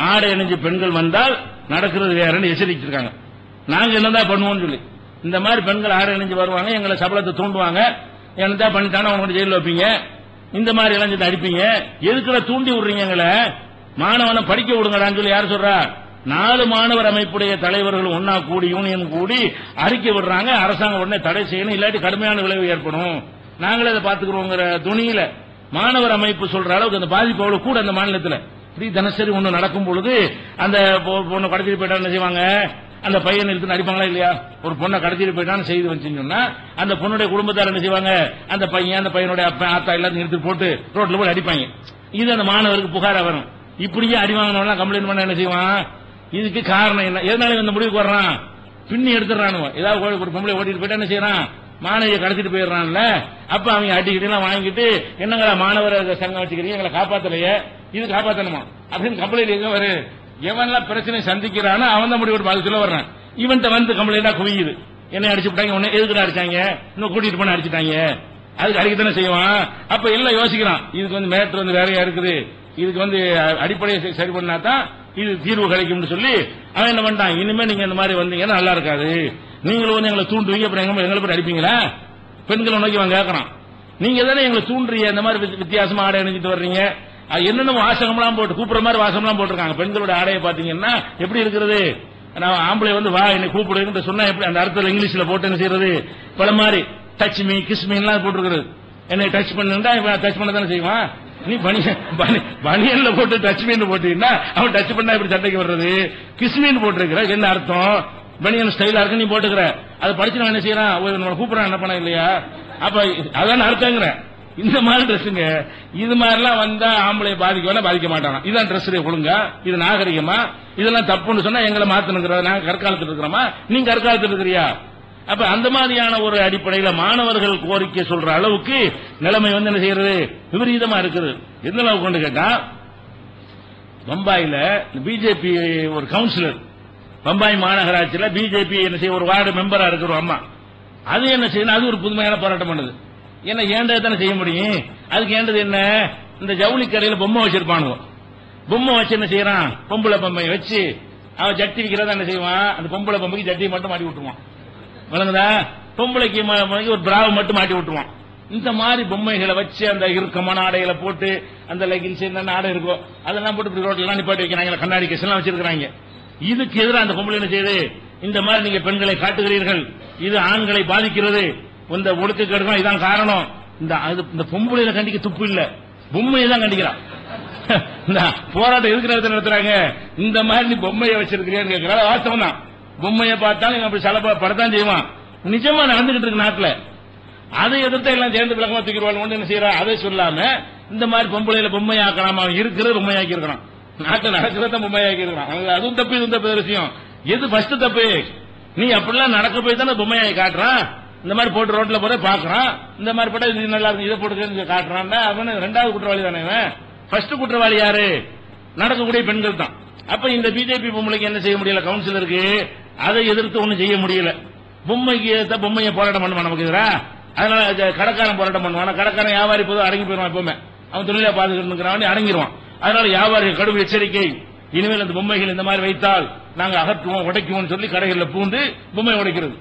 ஆடை அணிஞ்சு பெண்கள் வந்தால் நடக்கிறது வேறன்னு எச்சரிச்சிருக்காங்க. நாங்க என்னதான் பண்ணுவோம்னு சொல்லி இந்த மாதிரி பெண்கள் ஆடை அணிஞ்சு வருவாங்க, எங்களை சபலத்தை தூண்டுவாங்க, என்னதான் பண்ணிட்டாலும் அவங்க ஜெயில வைப்பீங்க, இந்த மாதிரி எல்லாம் அடிப்பீங்க, எதுக்குள்ள தூண்டி விடுறீங்க எங்களை, மாணவனை படிக்க விடுங்கடான்னு சொல்லி யார் சொல்றா? 4 மாணவர் அமைப்புடைய தலைவர்கள் ஒன்னா கூடி யூனியன் கூடி அறிக்கை விடுறாங்க. அரசாங்கம் உடனே தடை செய்யணும், இல்லாட்டி கடுமையான விளைவு ஏற்படும், நாங்களே அதை பாத்துக்கிறோங்கிற துணியில மாணவர் அமைப்பு சொல்ற அளவுக்கு அந்த பாதிப்பு அவ்வளவு கூட அந்த மாநிலத்தில். இப்படி தினசரி ஒண்ணு நடக்கும் பொழுது அந்த பொண்ணை கடத்திட்டு போயிட்டா என்ன செய்வாங்க? அந்த பையன் எடுத்து அடிப்பாங்களா இல்லையா? ஒரு பொண்ணை கடத்திட்டு போயிட்டான்னு செய்து வச்சுன்னு சொன்னா அந்த பொண்ணுடைய குடும்பத்தார் என்ன செய்வாங்க? அந்த பையன் அந்த பையனுடைய அப்பா ஆத்தா எல்லாத்தையும் எடுத்து போட்டு ரோட்ல போய் அடிப்பாங்க. இது அந்த மாணவருக்கு புகாரா வரும். இப்படியே அடி வாங்கினவனா கம்ப்ளைண்ட் பண்ண என்ன செய்வான்? இதுக்கு காரணம் என்ன? எதனால இந்த முடிவுக்கு வர்றான்? பின்னி எடுத்துறானுவ. ஏதாவது ஒரு பொம்பளை ஓட்டிட்டு போயிட்டா என்ன செய்யறான்? மாணவியை கடத்திட்டு போயிடுறான்ல. அப்ப அவங்க அடிக்கிட்டு வாங்கிட்டு என்னங்களா மாணவர் சங்கம் வச்சுக்கிறீங்க, எங்களை காப்பாத்தலையே, இது காப்பாத்தணுமா அப்படின்னு கம்ப்ளைண்ட் எங்க வரு? எவன்லாம் பிரச்சனை சந்திக்கிறானோ அவன் தான் முடிவு பார்த்து சொல்ல வர்றான். இவன்ட்ட வந்து கம்ப்ளைண்டா குவியுது, என்ன அடிச்சு விட்டாங்க, உடனே எதுக்கு அடிச்சாங்க, இன்னும் கூட்டிட்டு போன அடிச்சுட்டாங்க, அதுக்கு அடிக்கத்தானே செய்வான். அப்ப எல்லாம் யோசிக்கிறான், இதுக்கு வந்து மேட்ரு வந்து வேறையா இருக்குது, இதுக்கு வந்து அடிப்படையை சரி பண்ணா தான் இது தீர்வு கிடைக்கும்னு சொல்லி அவன் என்ன பண்ணிட்டான், இனிமே நீங்க இந்த மாதிரி வந்தீங்கன்னா நல்லா இருக்காது, நீங்களும் வந்து எங்களை தூண்டுவீங்க, அப்புறம் எங்களை போய் அடிப்பீங்களா? பெண்களை நோக்கி அவன் கேட்கறான், நீங்க தானே எங்களை தூண்டுறீங்க, இந்த மாதிரி வித்தியாசமா ஆடை அணிஞ்சிட்டு வர்றீங்க, என்னென்ன வாசகம்லாம் போட்டு கூப்பிடுற மாதிரி வாசகம்லாம் போட்டிருக்காங்க. பெண்களோட ஆடையை பாத்தீங்கன்னா எப்படி இருக்கிறது? நான் ஆம்பளை வந்து வா என்னை கூப்பிடுன்னு சொன்னா எப்படி அந்த அர்த்தத்தில் இங்கிலீஷ்ல போட்டு என்ன செய்யறது? பல மாதிரி டச் மீ கிஸ் மீ எல்லாம் போட்டுருக்கிறது. என்னை டச் பண்ணுண்டா டச் பண்ண தானே செய்வான். நீ பனியன்ல போட்டு டச் மீன் போட்டீங்கன்னா அவன் டச் பண்ணா எப்படி சண்டைக்கு வர்றது? கிஸ் மீன் போட்டுருக்கிற என்ன அர்த்தம்? பனியன் ஸ்டைலா இருக்கு நீ போட்டுக்கிற, அதை படிச்சு நான் என்ன செய்யறான்? கூப்பிடறான் என்ன பண்ண இல்லையா? அப்ப அதான் அர்த்தங்கிற. இந்த மாதிரி ட்ரெஸ்ஸுங்க இது மாதிரிலாம் வந்தா ஆம்பளை பாதிக்க பாதிக்க மாட்டாங்க. இதுதான் ட்ரெஸ் ஒழுங்கா, இது நாகரிகமா, இதெல்லாம் தப்புன்னு சொன்னா எங்களை மாத்தணுங்கிற. நாங்க கற்காலத்தில் இருக்கிறோமா, நீங்க கற்காலத்தில் இருக்கிறியா? அப்ப அந்த மாதிரியான ஒரு அடிப்படையில் மாணவர்கள் கோரிக்கை சொல்ற அளவுக்கு நிலைமை வந்து என்ன செய்யறது? விபரீதமா இருக்குது. எந்த அளவுக்கு கொண்டு கேட்டா, பம்பாயில பிஜேபி ஒரு கவுன்சிலர், பம்பாய் மாநகராட்சியில் பிஜேபி என்ன செய்ய ஒரு வார்டு மெம்பரா இருக்கிறோம் அம்மா, அது என்ன செய்யணும்? அது ஒரு புதுமையான போராட்டம் பண்ணுது. என்ன ஏண்டது தானே செய்ய முடியும்? அதுக்கு ஏண்டது என்ன? இந்த ஜவுளி கடையில பொம்மை வச்சிருப்பானுங்க, பொம்மை வச்சு என்ன செய்யறான்? பொம்பளை பொம்மையை வச்சு அவன் ஜட்டி விற்கிறதா என்ன செய்வான்? அந்த பொம்பளை பொம்மைக்கு ஜட்டியை மட்டும் மாட்டி விட்டுருவான். வழங்குதா? பொம்பளைக்கு ஒரு பிராவை மட்டும் மாட்டி விட்டுருவான். இந்த மாதிரி பொம்மைகளை வச்சு அந்த இறுக்கமான ஆடைகளை போட்டு அந்த லெகின்ஸ் என்ன ஆடை இருக்கோ அதெல்லாம் போட்டு ரோட்ல எல்லாம் நிப்பாட்டி வைக்கிறாங்க, கண்ணாடி கேஸ் எல்லாம் வச்சிருக்காங்க. இதுக்கு எதிராக அந்த பொம்பளை என்ன செய்யுது? இந்த மாதிரி நீங்க பெண்களை காட்டுகிறீர்கள், இது ஆண்களை பாதிக்கிறது, இந்த ஒடுக்கேடுதான் இதான் காரணம். இந்த பொம்பளையில கண்டிக்க துப்பு இல்ல, பொம்மையை தான் கண்டிக்கிறான். போராட்டம் எதுக்கு நடத்துறாங்க? இந்த மாதிரி நீ பொம்மையை வச்சிருக்கிறேன்னு கேட்கிற வாஸ்தவம் தான். பொம்மையை பார்த்தாலும் அப்படி சலப்பா படத்தான் செய்வான். நிஜமா நடந்துகிட்டு இருக்கு நாட்டில். அதை எதிர்த்து எல்லாம் சேர்ந்து விளக்கமா தூக்கிடுவாங்க. என்ன செய்யறா? அதை சொல்லாம இந்த மாதிரி பொம்பளையில பொம்மையாக்கலாமா? இருக்கிறது பொம்மையாக்கி இருக்கிறான், நாட்டில் நடக்கிறத பொம்மையாக்கி இருக்கிறான். அதுவும் தப்பு, இதுவும் தப்பு விஷயம். எது ஃபர்ஸ்ட் தப்பு? நீ அப்படிலாம் நடக்க போய் தானே பொம்மையாக்கி காட்டுறான். இந்த மாதிரி போட்டு ரோட்ல போற பாக்குறான், இந்த மாதிரி போட்டா இது நல்லா இருக்கு, இதை போட்டு காட்டுறான். அவனு ரெண்டாவது குற்றவாளி தானே. ஃபர்ஸ்ட் குற்றவாளி யாரு? நடக்கக்கூடிய பெண்கள் தான். அப்ப இந்த பிஜேபி பொம்மைக்கு என்ன செய்ய முடியல? கவுன்சிலருக்கு அதை எதிர்த்து ஒன்னும் செய்ய முடியல. பொம்மைக்கு பொம்மையை போராட்டம் பண்ணுவான் நமக்கு எதிரா. அதனால கடைக்காரன் போராட்டம் பண்ணுவான். கடைக்காரன் வியாபாரி போதும் அடங்கி போயிடுவான். எப்பவுமே அவன் தொழிலை பாதுகாத்து அடங்கிடுவான். அதனால வியாபாரிகள் கடும் எச்சரிக்கை, இனிமேல் அந்த பொம்மைகள் இந்த மாதிரி வைத்தால் நாங்க அகற்றுவோம், உடைக்குவோம் சொல்லி கடைகளில் பூந்து பொம்மை உடைக்கிறது.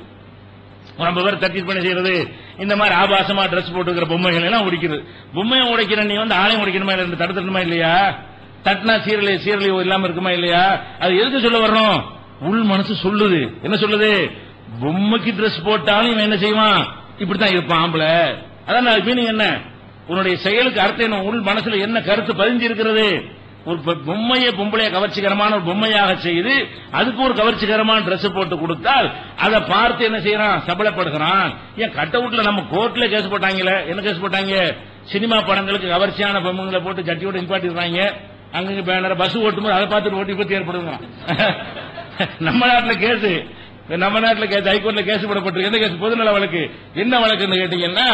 ரொம்ப பேர் தட்டி பண்ணி செய்யறது. இந்த மாதிரி ஆபாசமா டிரெஸ் போட்டுக்கிற பொம்மைகள் எல்லாம் உடைக்கிறது. பொம்மையை உடைக்கிற நீ வந்து ஆலயம் உடைக்கணுமா இல்லை? தடுத்துமா இல்லையா? தட்டினா சீரழி இல்லாம இருக்குமா இல்லையா? அது எதுக்கு சொல்ல வரணும்? உள் மனசு சொல்லுது. என்ன சொல்லுது? பொம்மைக்கு டிரெஸ் போட்டாலும் இவன் என்ன செய்வான்? இப்படித்தான் இருப்பான் ஆம்பளை. அதான் மீனிங் என்ன? உன்னுடைய செயலுக்கு அர்த்தம் என்ன? உள் மனசுல என்ன கருத்து பதிஞ்சு இருக்கிறது? ஒரு பொம்மையை பொம்பளைய கவர்ச்சிகரமான ஒரு பொம்மையாக செய்து அதுக்கு ஒரு கவர்ச்சிகரமான டிரெஸ் போட்டு கொடுத்தால் அதை பார்த்து என்ன செய்யறான்? சபலப்படுகிறான். ஏன் கட் அவுட்ல நம்ம கோர்ட்ல கேஸ் போட்டாங்களே, என்ன கேஸ் போட்டாங்க? சினிமா படங்களுக்கு கவர்ச்சியான பொம்மைகளை போட்டு ஜட்டியோட நிப்பாட்டிடுறாங்க. அங்க பேனர் பஸ் ஓட்டும்போது அதை பார்த்துட்டு ஓட்டி பத்தி ஏற்படுங்க. நம்ம நாட்டில் கேஸ், ஹைகோர்ட்ல கேஸ் போடப்பட்டிருக்கு. எந்த கேஸ்? பொதுநல வழக்கு. என்ன வழக்குன்னு கேட்டீங்கன்னா,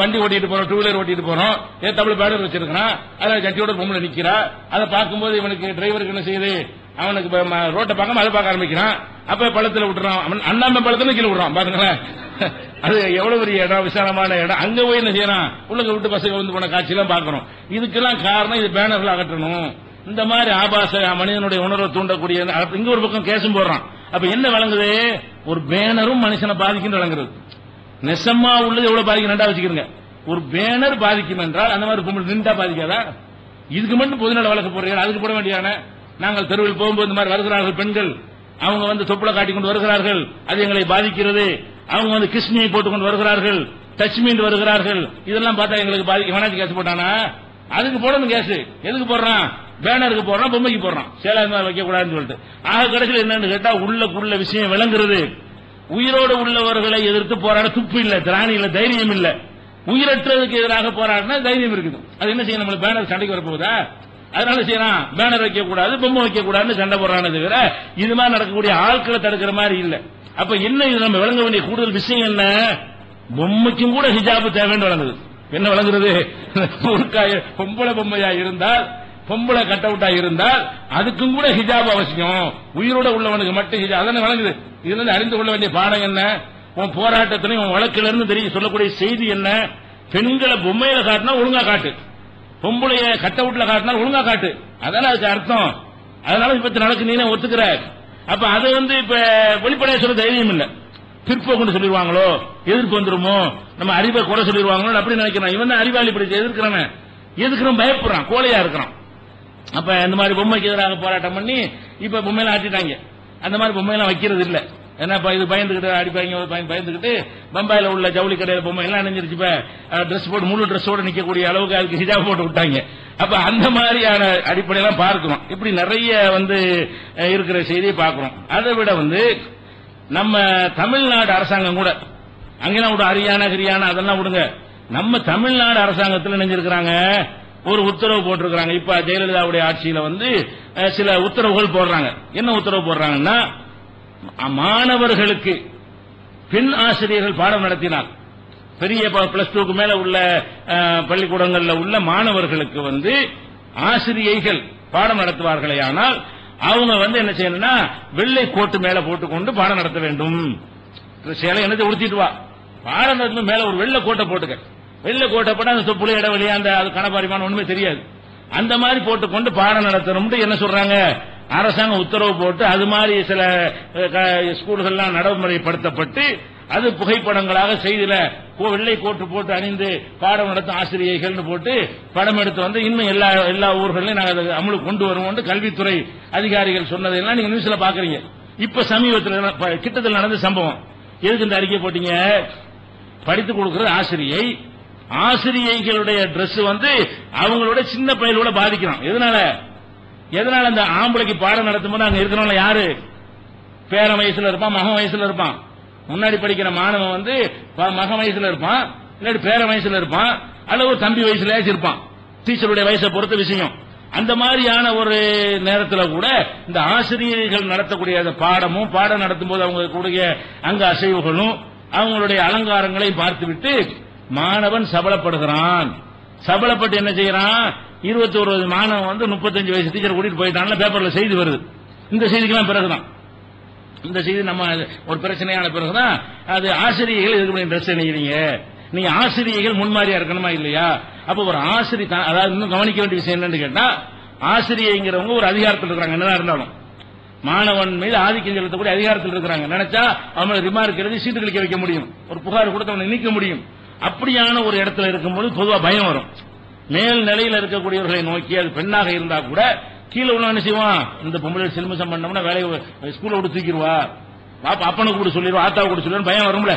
வண்டி ஓட்டிட்டு போறோம், டூ வீலர் ஓட்டிட்டு போறோம், தமிழ் பேனர் வச்சிருக்கான், அதுல ஜட்டியோட பொம்மை நிக்கிறா. அதை பார்க்கும்போது இவனுக்கு டிரைவருக்கு என்ன செய்யுது? அவனுக்கு ரோட்டை பார்க்காம அதை பார்க்க ஆரம்பிக்கிறான். அப்ப பள்ளத்துல விட்டுறான், அண்ணாம பள்ளத்துல கீழே விடுறான். பாருங்களேன், அது எவ்வளவு பெரிய இடம், விசாலமான இடம். அங்க போய் என்ன செய்யறான்? உள்ள விட்டு பசங்க வந்து போன காட்சியெல்லாம் பார்க்கணும். இதுக்கெல்லாம் காரணம் இது பேனர்கள் அகற்றணும். இந்த மாதிரி ஆபாச மனிதனுடைய உணர்வை தூண்டக்கூடிய இங்க ஒரு பக்கம் கேசும் போடுறான். அப்ப என்ன வழங்குது? ஒரு பேனரும் மனுஷனை பாதிக்கும் வழங்குறது. நெசமா உள்ளது எவ்வளவு பாதிக்கும் ரெண்டா வச்சுக்கிறீங்க. ஒரு பேனர் பாதிக்கும் என்றால் அந்த மாதிரி நின்றா பாதிக்காதா? இதுக்கு மட்டும் பொதுநல வழக்கு போடுறீங்க, அதுக்கு போட வேண்டியான. நாங்கள் தெருவில் போகும்போது இந்த மாதிரி வருகிறார்கள் பெண்கள், அவங்க வந்து தொப்புளை காட்டிக்கொண்டு வருகிறார்கள், அது எங்களை பாதிக்கிறது. அவங்க வந்து கிருஷ்ணியை போட்டுக்கொண்டு வருகிறார்கள், டச்மீன் வருகிறார்கள், இதெல்லாம் பார்த்தா எங்களுக்கு பாதிக்கும். வேணாச்சு கேஸ் போட்டானா? அதுக்கு போடணும் கேஸ். எதுக்கு போடுறான்? பேனருக்கு போடுறான், பொம்மைக்கு போடுறான், சேலாத வைக்க கூடாதுன்னு சொல்லிட்டு. ஆக கடைசியில் என்னன்னு கேட்டா உள்ளுக்குள்ள விஷயம் விளங்குறது. உயிரோடு உள்ளவர்களை எதிர்த்து போராட துப்பு இல்ல, திராணி இல்ல, தைரியம் இல்ல. உயிரற்றதுக்கு எதிராக போராடினா தைரியம் இருக்குது. அது என்ன செய்யும்? நம்மளுக்கு பேனர் சண்டைக்கு வரப்போகுதா? அதனால செய்யறான், பேனர் வைக்க கூடாது, பொம்மை வைக்க கூடாதுன்னு சண்டை போடுறானே தவிர இது மாதிரி நடக்கக்கூடிய ஆட்களை தடுக்கிற மாதிரி இல்ல. அப்ப என்ன இது நம்ம விளங்க வேண்டிய கூடுதல் விஷயம் என்ன? பொம்மைக்கும் கூட ஹிஜாபு தேவைன்னு வழங்குது. என்ன வழங்குறது? பொம்பளை பொம்மையா இருந்தால், பொம்பளை கட் அவுட்டா இருந்தால் அதுக்கும் கூட ஹிஜாப் அவசியம். உயிரோட உள்ளவனுக்கு மட்டும் ஹிஜாப் அதான வழங்குது. இதுல இருந்து அறிந்து கொள்ள வேண்டிய பாடம் என்ன? உன் போராட்டத்திலையும் உன் வழக்கில இருந்து தெரிய சொல்லக்கூடிய செய்தி என்ன? பெண்களை பொம்மையில காட்டினா ஒழுங்கா காட்டு, பொம்பளைய கட் அவுட்ல காட்டினா ஒழுங்கா காட்டு. அதான அதுக்கு அர்த்தம். அதனால இப்ப நடக்கு நீனே ஒத்துக்கிற. அப்ப அதை வந்து இப்ப வெளிப்படையா சொல்ல தைரியம் இல்ல. பிற்போக்கு சொல்லிடுவாங்களோ, எதிர்ப்பு வந்துருமோ, நம்ம அறிவை குறை சொல்லிடுவாங்களோ அப்படி நினைக்கிறான். இவன் தான் அறிவாளி இப்படி எதுக்குறான், பயப்படுறான், கோழையா இருக்கிறான். அப்ப இந்த மாதிரி பொம்மைக்கு எதிராக போராட்டம் பண்ணி இப்ப பொம்மையெல்லாம் ஆட்டிட்டாங்க. அந்த மாதிரி பொம்மையெல்லாம் வைக்கிறது இல்ல. ஏன்னா இது பயந்துகிட்டு அடிப்பாங்க, பயந்துகிட்டு பம்பாயில உள்ள ஜவுளி கடையில பொம்மை எல்லாம் அணிஞ்சிருச்சு. இப்ப டிரெஸ் போட்டு முழு டிரெஸ்ஸோட நிக்கக்கூடிய அளவுக்கு அதுக்கு ஹிஜாப் போட்டு விட்டாங்க. அப்ப அந்த மாதிரியான அடிப்படையெல்லாம் பார்க்கிறோம். இப்படி நிறைய வந்து இருக்கிற செய்தியை பார்க்கிறோம். அதை விட வந்து நம்ம தமிழ்நாடு அரசாங்கம் கூட, அங்கெல்லாம் விட ஹரியானா அதெல்லாம் விடுங்க, நம்ம தமிழ்நாடு அரசாங்கத்தில் நினைஞ்சிருக்கிறாங்க, ஒரு உத்தரவு போட்டிருக்கிறாங்க. இப்ப ஜெயலலிதாவுடைய ஆட்சியில வந்து சில உத்தரவுகள் போடுறாங்க. என்ன உத்தரவு போடுறாங்கன்னா, மாணவர்களுக்கு பெண் ஆசிரியர்கள் பாடம் நடத்தினால், பெரிய பிளஸ் 2க்கு மேல உள்ள பள்ளிக்கூடங்கள்ல உள்ள மாணவர்களுக்கு வந்து ஆசிரியைகள் பாடம் நடத்துவார்களே ஆனால் அவங்க வந்து என்ன செய்யணும்னா வெள்ளை கோட்டு மேல போட்டுக்கொண்டு பாடம் நடத்த வேண்டும். சேலை என்னத்தை உடுத்திட்டு வா, பாடம் நடத்தும் மேல ஒரு வெள்ளை கோட்டை போட்டுக்க. வெள்ளை கோட்டை போட்டா அந்த தொப்புளை இடைவெளியா அந்த கணபாரிமான ஒண்ணுமே தெரியாது. அந்த மாதிரி போட்டுக்கொண்டு பாடம் நடத்தணும் என்ன சொல்றாங்க, அரசாங்கம் உத்தரவு போட்டு அது மாதிரி சில ஸ்கூல்கள்லாம் நடைமுறைப்படுத்தப்பட்டு அது புகைப்படங்களாக செய்தில வெள்ளை கோட்டு போட்டு அணிந்து பாடம் நடத்தும் ஆசிரியைகள் போட்டு படம் எடுத்து வந்து இன்னும் எல்லா ஊர்களையும் நாங்கள் அமலுக்கு கொண்டு வருவோம் கல்வித்துறை அதிகாரிகள் சொன்னதெல்லாம் நீங்க நியூஸ்ல பாக்குறீங்க. இப்ப சமீபத்தில் கிட்டத்தில் நடந்த சம்பவம். எதுக்கு இந்த அறிக்கை போட்டீங்க? படித்துக் கொடுக்கிறது ஆசிரியை, ஆசிரியைகளுடைய டிரெஸ் வந்து அவங்களோட சின்ன பையலோட பாதிக்கிறான். எதனால அந்த ஆம்பளைக்கு பாடம் நடத்தும் போது அங்க இருக்கிறவங்க யாரு? பேர வயசுல இருப்பான், மகன் வயசுல இருப்பான். முன்னாடி படிக்கிற மாணவன் வந்து மகன் வயசுல இருப்பான், இல்லாட்டி பேர வயசுல இருப்பான், அல்லது ஒரு தம்பி வயசுல இருப்பான். டீச்சருடைய வயசை பொறுத்த விஷயம். அந்த மாதிரியான ஒரு நேரத்தில் கூட இந்த ஆசிரியர்கள் நடத்தக்கூடிய அந்த பாடம் நடத்தும் போது அவங்க கூடிய அங்க அசைவுகளும் அவங்களுடைய அலங்காரங்களையும் பார்த்துவிட்டு மாணவன் சபலப்படுகிறான். சபலப்பட்டு என்ன செய்யறான், 21 மாணவன் வந்து 35 வயசு டீச்சர் கூட்டிட்டு போயிட்டான் பேப்பர்ல செய்தி வருது. இந்த செய்திக்கெல்லாம் பிறகுதான் இந்த செய்தி நம்ம ஒரு பிரச்சனையான பிறகுதான் அது ஆசிரியர்கள் எதுக்கு ட்ரெஸ் அணிகிறீங்க, நீங்க ஆசிரியர்கள் முன்மாதிரியா இருக்கணுமா இல்லையா? அப்ப ஒரு ஆசிரியர் அதாவது இன்னும் கவனிக்க வேண்டிய விஷயம் என்னன்னு கேட்டா, ஆசிரியங்கிறவங்க ஒரு அதிகாரத்தில் இருக்கிறாங்க. என்னதான் இருந்தாலும் மாணவன் மீது ஆதிக்கம் செலுத்தக்கூடிய அதிகாரத்தில் இருக்கிறாங்க. நினைச்சா அவங்களை ரிமார்க் எழுதி சீட்டு கழிக்க வைக்க முடியும், ஒரு புகார் கொடுத்து அவனை நீக்க முடியும். அப்படியான ஒரு இடத்துல இருக்கும்போது பொதுவா பயம் வரும். மேல் நிலையில் இருக்கக்கூடியவர்களை நோக்கி அது பெண்ணாக இருந்தா கூட கீழே உள்ள என்ன செய்வான், இந்த பொம்பளை சிலுமிசம் பண்ணோம்னா வேலையை ஸ்கூல்ல விட்டு தூக்கிடுவா, அப்பனுக்கு கூட சொல்லிடுவா, ஆத்தாவை கூட சொல்லிடுவா, பயம் வரும்ல.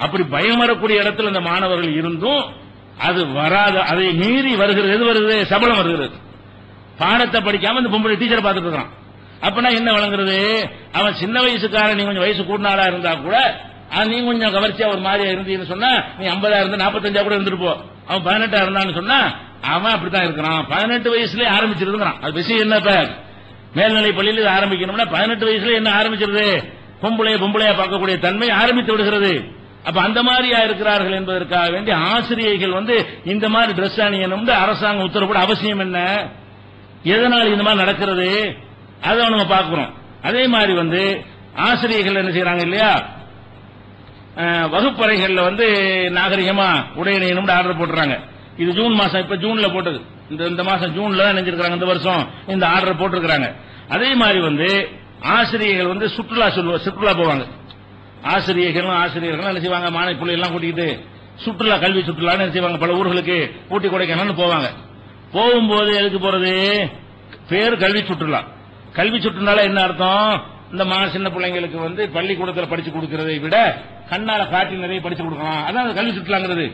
அப்படி பயம் வரக்கூடிய இடத்துல இந்த மாணவர்கள் இருந்தும் அது வராத, அதை மீறி வருகிறது. எது வருது? சபலம் வருகிறது. பாடத்தை படிக்காம இந்த பொம்பளை டீச்சரை பார்த்துட்டு இருக்கான். அப்பனா என்ன வழங்குறது? அவன் சின்ன வயசுக்காரன், நீ கொஞ்சம் வயசு கூட்டினாளா இருந்தா கூட நீ கொஞ்சம் கவர்ச்சியா ஒரு மாதிரியா இருந்தீன்னு சொன்னா நீ 50 இருந்து 45 கூட இருந்துட்டு போ. அவன் 18 இருந்தான்னு சொன்னா அவன் அப்படித்தான் இருக்கிறான். 18 வயசுலயே ஆரம்பிச்சிருக்கிறான். அது விஷயம் என்ன? மேல்நிலை பள்ளியில் ஆரம்பிக்கணும்னா 18 வயசுல என்ன ஆரம்பிச்சிருது? பொம்பளையா பார்க்கக்கூடிய தன்மை ஆரம்பித்து விடுகிறது. அப்ப அந்த மாதிரியா இருக்கிறார்கள் என்பதற்காக வேண்டி ஆசிரியர்கள் வந்து இந்த மாதிரி டிரெஸ் அணியணும் அரசாங்கம் உத்தரவு அவசியம் என்ன, எதனால் இந்த மாதிரி நடக்கிறது அதை நம்ம பார்க்கிறோம். அதே மாதிரி வந்து ஆசிரியர்கள் என்ன செய்யறாங்க இல்லையா, வகுப்பறைகள்ல வந்து நாகரிகமா உடை அணியணும் ஆர்டர் போட்டுறாங்க. இது ஜூன் மாசம், இப்ப ஜூன்ல போட்டது, இந்த மாசம் ஜூன்ல தான் நினைச்சிருக்காங்க, இந்த வருஷம் இந்த ஆர்டர் போட்டிருக்காங்க. அதே மாதிரி வந்து ஆசிரியர்கள் வந்து சுற்றுலா போவாங்க. ஆசிரியர்கள் என்ன செய்வாங்க, மாணவி பிள்ளை எல்லாம் கூட்டிக்கிட்டு சுற்றுலா, கல்வி சுற்றுலா என்ன செய்வாங்க, பல ஊர்களுக்கு ஊட்டி கொடைக்கானல் போவாங்க. போகும்போது எதுக்கு போறது? பேர் கல்வி சுற்றுலா. கல்வி சுற்றுலால என்ன அர்த்தம்? இந்த சின்ன பிள்ளைங்களுக்கு வந்து பள்ளிக்கூடத்தில் படிச்சு கொடுக்கறதை விட கண்ணால காட்டி நிறைய படிச்சு கொடுக்கலாம். அதான் கல்வி சுற்றுலாங்கிறது.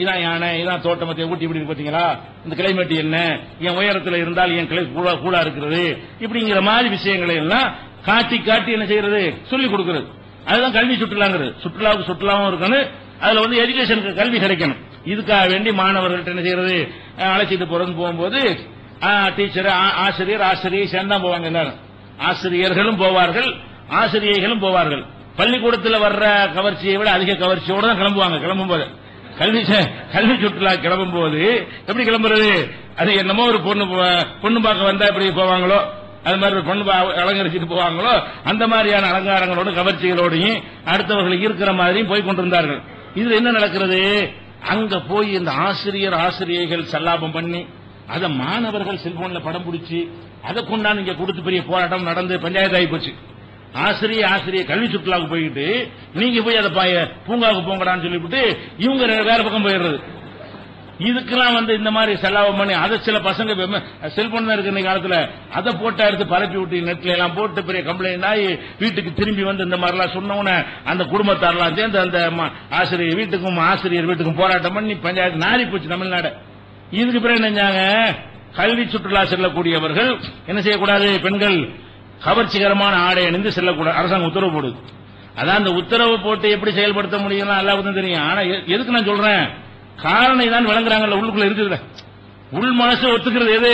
இதான் யானை, இதான் தோட்டமத்தை ஊட்டி இப்படி பாத்தீங்களா, இந்த கிளைமேட் என்ன, என் உயரத்தில் இருந்தால் என் கிளை கூலா இருக்கிறது, இப்படிங்கிற மாதிரி விஷயங்களை எல்லாம் காட்டி என்ன செய்யறது, சொல்லிக் கொடுக்கிறது. அதுதான் கல்வி சுற்றுலாங்கிறது. சுற்றுலாவுக்கு சுற்றுலாவும் இருக்கணும், அதுல வந்து எஜுகேஷனுக்கு கல்வி கிடைக்கணும். இதுக்காக வேண்டி மாணவர்கள்ட்ட என்ன செய்யறது, அழைச்சிட்டு போகும்போது டீச்சர் ஆசிரியை சேர்ந்தா போவாங்க. எல்லாரும் ஆசிரியர்களும் போவார்கள், ஆசிரியர்களும் போவார்கள். பள்ளிக்கூடத்தில் வர்ற கவர்ச்சியை விட அதிக கவர்ச்சியோட தான் கிளம்புவாங்க. கிளம்பும்போது கல்வி சுற்றுலா கிளம்பும் போது எப்படி கிளம்புறது? அது என்னமோ ஒரு பொண்ணு பார்க்க வந்தா எப்படி போவாங்களோ, அது மாதிரி ஒரு பொண்ணு அலங்கரிச்சுட்டு போவாங்களோ, அந்த மாதிரியான அலங்காரங்களோட கவர்ச்சிகளோடையும் அடுத்தவர்களுக்கு இருக்கிற மாதிரியும் போய் கொண்டிருந்தார்கள். இதுல என்ன நடக்கிறது? அங்க போய் இந்த ஆசிரியைகள் சல்லாபம் பண்ணி அத மாணவர்கள் செல்போன்ல படம் பிடிச்சி அதை கொண்டாந்து இங்க கொடுத்து பெரிய போராட்டம் நடந்து பஞ்சாயத்து ஆகி போச்சு. ஆசிரியர் கல்வி சுற்றுலாவுக்கு போயிட்டு நீங்க போய் அதை பூங்காவுக்கு போங்கடான்னு சொல்லிவிட்டு இவங்க வேற பக்கம் போயிடுறது. இதுக்கெல்லாம் வந்து இந்த மாதிரி செலவு பண்ணி அதை சில பசங்க செல்போன் தான் இருக்கு இந்த காலத்துல, அதை போட்டா எடுத்து பரப்பி விட்டு நெட்ல எல்லாம் போட்டு பெரிய கம்ப்ளைண்ட் ஆகி வீட்டுக்கு திரும்பி வந்து இந்த மாதிரிலாம் சொன்னவன அந்த குடும்பத்தாரெல்லாம் சேர்ந்து அந்த ஆசிரியர் வீட்டுக்கும் போராட்டம் பண்ணி பஞ்சாயத்து நாரி போச்சு தமிழ்நாடு. இதுக்கு பிறகு நினைஞ்சாங்க, கல்வி சுற்றுலா செல்லக்கூடியவர்கள் என்ன செய்யக்கூடாது, பெண்கள் கவர்ச்சிகரமான ஆடை அணிந்து செல்லக்கூடாது, அரசாங்கம் உத்தரவு போடுது. அதான் அந்த உத்தரவு போட்டு எப்படி செயல்படுத்த முடியும் எல்லாருக்கும் தெரியும். ஆனா எதுக்கு நான் சொல்றேன், காரணம் தான் விளங்குறாங்கல்ல, உள்ளுக்குள்ள இருக்குது, உள் மனசு ஒத்துக்கிறது எது,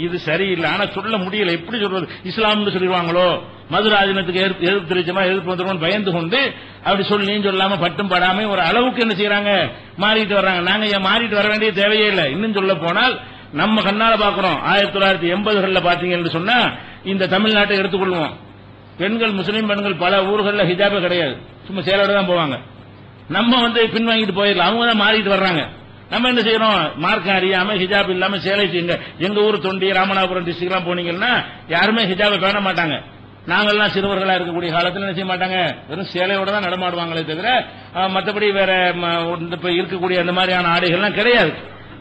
இது சரியில்லை. ஆனா சொல்ல முடியல, எப்படி சொல்றது, இஸ்லாம்னு சொல்லிடுவாங்களோ, மதுராஜனத்துக்கு எதிர்ப்பு தெரிஞ்சமா எதிர்ப்பு வந்துடும் பயந்து கொண்டு அப்படி சொல்லியும் சொல்லாம பட்டும் படாம ஒரு அளவுக்கு என்ன செய்யறாங்க, மாறிட்டு வர்றாங்க. நாங்க ஏன் மாறிட்டு வர வேண்டிய தேவையே இல்லை. இன்னும் சொல்ல போனால் நம்ம கண்ணால பாக்குறோம், 1980களில் பாத்தீங்கன்னு சொன்னா இந்த தமிழ்நாட்டை எடுத்துக்கொள்வோம், பெண்கள் முஸ்லீம் பெண்கள் பல ஊர்களில் ஹிஜாபே கிடையாது, சும்மா சேலோட தான் போவாங்க. நம்ம வந்து பின்வாங்கிட்டு போயிடலாம், அவங்க தான் மாறிட்டு வர்றாங்க. நம்ம என்ன செய்யறோம், மார்க்கம் அறியாம ஹிஜாப் இல்லாம சேலை செய்யுங்க. எங்க ஊர் தொண்டி ராமநாதபுரம் டிஸ்ட்ரிக்ட் எல்லாம் போனீங்கன்னா யாருமே ஹிஜாபை பேண மாட்டாங்க. நாங்கெல்லாம் சிறுவர்களா இருக்கக்கூடிய காலத்தில் என்ன செய்ய மாட்டாங்க, வெறும் சேலையோட தான் நடமாடுவாங்களே தவிர மற்றபடி வேற இருக்கக்கூடிய அந்த மாதிரியான ஆடைகள்லாம் கிடையாது.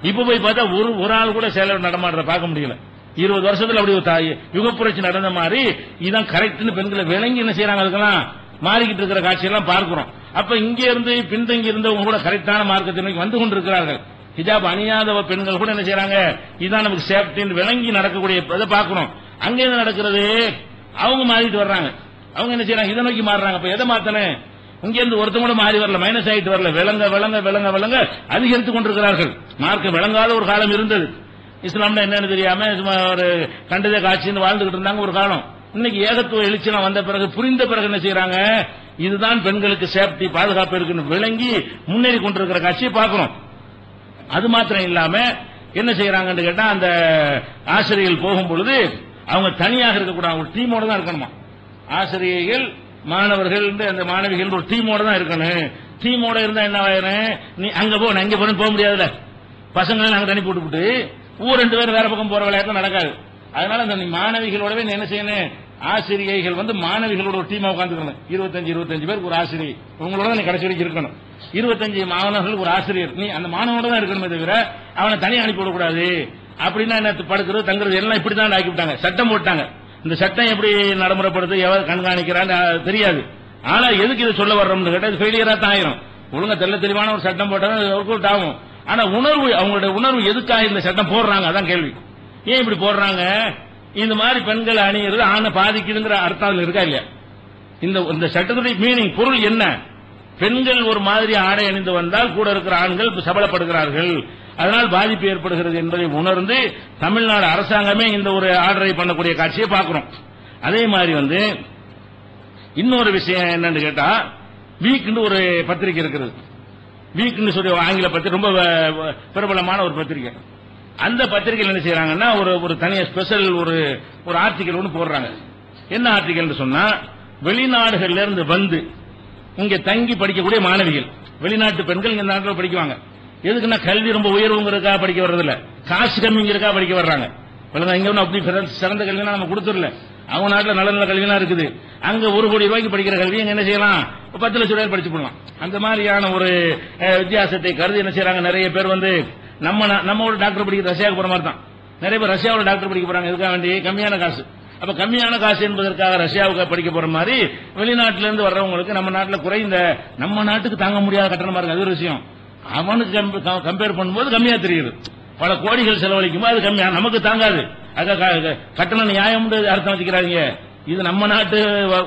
இப்ப போய் பார்த்தா ஒரு ஆள் கூட சேலையோட நடமாடுற பார்க்க முடியல. 20 வருஷத்துல அப்படி ஒரு யுகப்புரட்சி நடந்த மாதிரி இதான் கரெக்ட்னு பெண்களை விளங்கி என்ன செய்யறாங்க, அதுக்கெல்லாம் மாறிக்கிட்டு இருக்கிற காட்சியெல்லாம் பார்க்கிறோம். அப்ப இங்க இருந்து பின்தங்கி இருந்தவங்க கூட கரெக்டான மார்க்கத்தை நோக்கி வந்து கொண்டிருக்கிறார்கள். ஹிஜாப் அணியாத பெண்கள் கூட என்ன செய்யறாங்க, இதான் நமக்கு சேஃப்டின்னு விளங்கி நடக்கக்கூடிய இதை பார்க்கிறோம். அங்க என்ன நடக்கிறது, அவங்க மாறிட்டு வர்றாங்க, அவங்க என்ன செய்யறாங்க, இதை நோக்கி மாறுறாங்க. அப்ப எதை மாத்தனே, இங்க இருந்து ஒருத்தங்க கூட மாறி வரல, மைனஸ் ஆயிட்டு வரல, விளங்க அதிகரித்துக் கொண்டிருக்கிறார்கள். மார்க்க விளங்காத ஒரு காலம் இருந்தது. இஸ்லாம்னா என்னன்னு தெரியாம சும்மா ஒரு கண்டதே காட்சின்னு வாழ்ந்துகிட்டு இருந்தாங்க ஒரு காலம். இன்னைக்கு ஏகத்துவ எழுச்சிலாம் வந்த பிறகு புரிந்த பிறகு என்ன செய்யறாங்க, இதுதான் பெண்களுக்கு சேஃப்டி பாதுகாப்பு இருக்குன்னு விளங்கி முன்னேறி கொண்டிருக்கிற காட்சியை பார்க்கிறோம். அது மாத்திரம் இல்லாம என்ன செய்யறாங்கன்னு கேட்டா, அந்த ஆசிரியர்கள் போகும் பொழுது அவங்க தனியாக இருக்கக்கூடாது, ஒரு டீமோட தான் இருக்கணுமா. ஆசிரியர்கள் மாணவர்கள் அந்த மாணவிகள் ஒரு டீமோட தான் இருக்கணும். டீமோட இருந்தா என்ன ஆயிரும், நீ அங்க போ நான் இங்க போக முடியாதுல்ல, பசங்களை நாங்க தனி போட்டுவிட்டு ரெண்டு பேரும் வேற பக்கம் போற விளையாட்டு நடக்காது. அதனால அந்த மாணவிகளோடவே என்ன செய்யணும், ஆசிரியர்கள் மாணவிகளோட ஒரு டீமா உட்காந்துக்கணும். 25 பேருக்கு ஒரு ஆசிரியை, உங்களோட நீ கடைசி வரைக்கும் இருக்கணும். 25 மாணவர்கள் ஒரு ஆசிரியர், நீ அந்த மாணவனோட தான் இருக்கணுமே தவிர அவனை தனியாக அனுப்பி விடக்கூடாது. அப்படின்னா என்ன, படுக்கிறது தங்குறது எல்லாம் இப்படிதான் ஆக்கி விட்டாங்க, சட்டம் போட்டாங்க. இந்த சட்டம் எப்படி நடைமுறைப்படுத்து எவர் கண்காணிக்கிறான்னு தெரியாது. ஆனா எதுக்கு இதை சொல்ல வர்றோம்னு கேட்டா, இது ஃபெயிலியரா தான் ஆயிரும். ஒழுங்கா தெளிவான ஒரு சட்டம் போட்டாலும் ஒர்க் அவுட் ஆகும். ஆனா உணர்வு, அவங்களுடைய உணர்வு எதுக்காக இந்த சட்டம் போடுறாங்க அதான் கேள்வி. ஏன் இப்படி போடுறாங்க, இந்த மாதிரி பெண்கள் அணியிறது ஆணை பாதிக்குதுங்கிற அர்த்தம் இருக்கா இல்லையா? இந்த சட்டத்துடைய மீனிங் பொருள் என்ன, பெண்கள் ஒரு மாதிரி ஆடை அணிந்து வந்தால் கூட இருக்கிற ஆண்கள் சபலப்படுகிறார்கள், அதனால் பாதிப்பு ஏற்படுகிறது என்பதை உணர்ந்து தமிழ்நாடு அரசாங்கமே இந்த ஒரு ஆர்டரை பண்ணக்கூடிய காட்சியை பார்க்கிறோம். அதே மாதிரி இன்னொரு விஷயம் என்னன்னு கேட்டா, வீக்னு ஒரு பத்திரிகை இருக்கிறது. வீக்னு சொல்லி ஆங்கில பத்திரிகை, ரொம்ப பிரபலமான ஒரு பத்திரிகை. அந்த பத்திரிகையில் என்ன செய்யறாங்கன்னா, ஒரு தனியா ஸ்பெஷல் ஒரு ஆர்டிகல் ஒன்று போடுறாங்க. என்ன ஆர்டிகல் சொன்னா, வெளிநாடுகள்ல இருந்து வந்து இங்க தங்கி படிக்கக்கூடிய மாணவிகள், வெளிநாட்டு பெண்கள் இந்த நாட்டில் படிக்குவாங்க. எதுக்குன்னா கல்வி ரொம்ப உயர்வுங்கிறதுக்காக படிக்க வர்றதில்ல, காசு கம்மிங்கிறதுக்காக படிக்க வர்றாங்க. இங்க அப்படி சிறந்த கல்வினா நம்ம கொடுத்துடல, அவங்க நாட்டில் நல்ல நல்ல கல்விலாம் இருக்குது. அங்க 1 கோடி ரூபாய்க்கு படிக்கிற கல்வி என்ன செய்யலாம், 10 லட்சம் ரூபாய் படிச்சு போடலாம். அந்த மாதிரியான ஒரு வித்தியாசத்தை கருதி என்ன செய்யறாங்க, நிறைய பேர் நம்மளோட டாக்டர் படிக்க ரஷ்யாவுக்கு போற மாதிரி தான் நிறைய பேர் ரஷ்யாவோட டாக்டர் படிக்க போறாங்க. எதுக்காக வேண்டி, கம்மியான காசு. அப்ப கம்மியான காசு என்பதற்காக ரஷ்யாவுக்கு படிக்க போற மாதிரி வெளிநாட்டிலிருந்து வர்றவங்களுக்கு நம்ம நாட்டில் குறைந்த, நம்ம நாட்டுக்கு தாங்க முடியாத கட்டணமா இருக்கு. அது ஒரு விஷயம். அவனுக்கு கம்பேர் பண்ணும்போது கம்மியா தெரியுது. பல கோடிகள் செலவழிக்கும் போது அது கம்மியா, நமக்கு தாங்காது. கட்டண நியாயம் அர்த்தம் வச்சுக்கிறாங்க. இது நம்ம நாட்டு